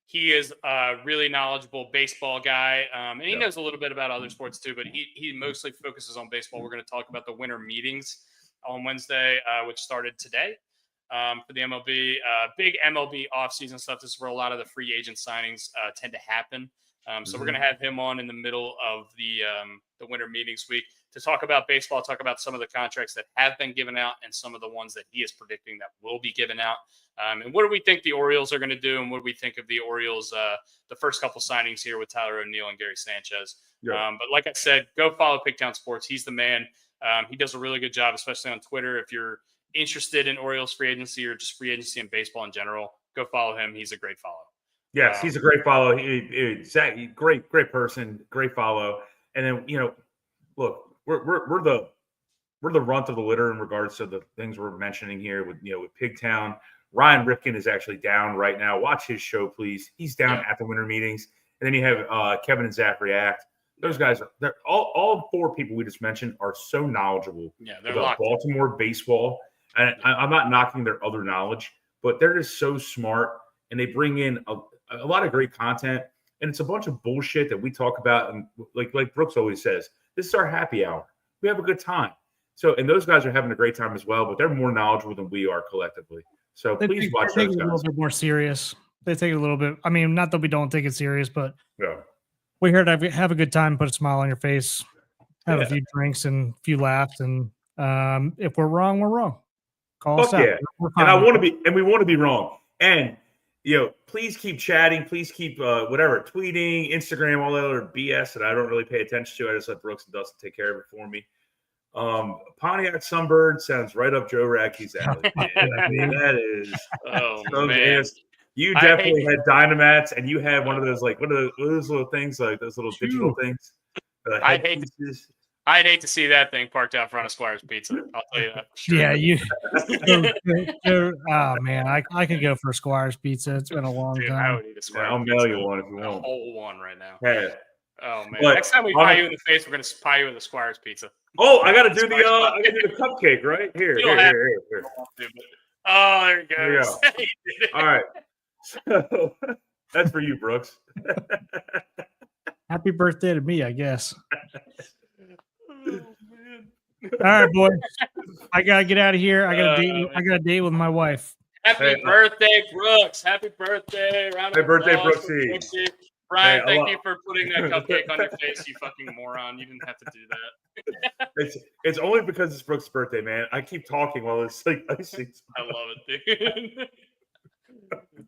He is a really knowledgeable baseball guy, and he knows a little bit about other sports too, but he mostly focuses on baseball. We're going to talk about the winter meetings on Wednesday, which started today for the MLB. Big MLB offseason stuff. This is where a lot of the free agent signings tend to happen. So we're going to have him on in the middle of the winter meetings week to talk about baseball, talk about some of the contracts that have been given out and some of the ones that he is predicting that will be given out. And what do we think the Orioles are going to do? And what do we think of the Orioles, the first couple signings here with Tyler O'Neill and Gary Sanchez? Yeah. But like I said, go follow Pigtown Sports. He's the man. He does a really good job, especially on Twitter. If you're interested in Orioles free agency or just free agency in baseball in general, go follow him. He's a great follow. Yes, he's a great follow. Great person, great follow. And then look, we're the runt of the litter in regards to the things we're mentioning here with Pigtown. Ryan Ripken is actually down right now. Watch his show, please. He's down at the winter meetings. And then you have Kevin and Zach React. Those guys are all four people we just mentioned are so knowledgeable about Baltimore baseball. And I'm not knocking their other knowledge, but they're just so smart and they bring in a lot of great content. And it's a bunch of bullshit that we talk about. And like Brooks always says, this is our happy hour. We have a good time. So, and those guys are having a great time as well, but they're more knowledgeable than we are collectively. So please watch those guys. They take it a little bit more serious. They take it a little bit. I mean, not that we don't take it serious, but yeah, we're here to have a good time, put a smile on your face, have a few drinks and a few laughs. And if we're wrong, we're wrong. Call us out. Yeah. And we want to be wrong. And please keep chatting. Please keep tweeting, Instagram, all that other BS that I don't really pay attention to. I just let Brooks and Dustin take care of it for me. Pontiac Sunbird sounds right up Joe Radke's alley. I mean, that is. Man. You definitely had Dynamats, and you had one of those what are those little things, like those little digital things. I'd hate to see that thing parked out front of Squire's Pizza. I'll tell you that. Sure. Yeah, oh man, I could go for Squire's Pizza. It's been a long time. I would eat a Squire's I'll mail you one if you want. A whole one right now. Yeah. Oh man! Next time we pie you in the face, we're gonna pie you with a Squire's Pizza. Oh, I gotta do the cupcake, right? Here. Oh, there it goes. There you go. All right. So that's for you, Brooks. Happy birthday to me, I guess. Oh, man. All right, boys. I gotta get out of here. I got a date with my wife. Happy birthday, Brooks! Happy birthday! Happy birthday, Brooksy. Brian, thank you for putting that cupcake on your face, you fucking moron. You didn't have to do that. It's only because it's Brooks' birthday, man. I keep talking while it's icing. I love it, dude.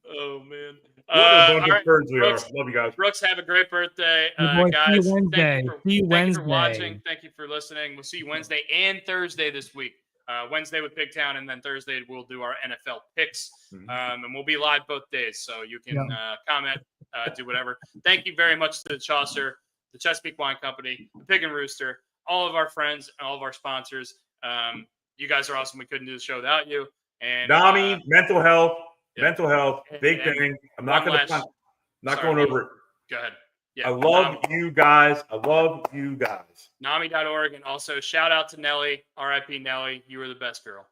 Oh man! All right, Brooks, love you guys. Brooks, have a great birthday, guys. Thank you for watching. Thank you for listening. We'll see you Wednesday and Thursday this week. Wednesday with Pigtown, and then Thursday we'll do our NFL picks, and we'll be live both days, so you can comment, do whatever. Thank you very much to the Chaucer, the Chesapeake Wine Company, the Pig and Rooster, all of our friends, and all of our sponsors. You guys are awesome. We couldn't do the show without you. And Nami, mental health, big thing. I'm not going over it. Go ahead. Yeah, I love you guys. NAMI.org. And also shout out to Nelly, RIP Nelly. You were the best girl.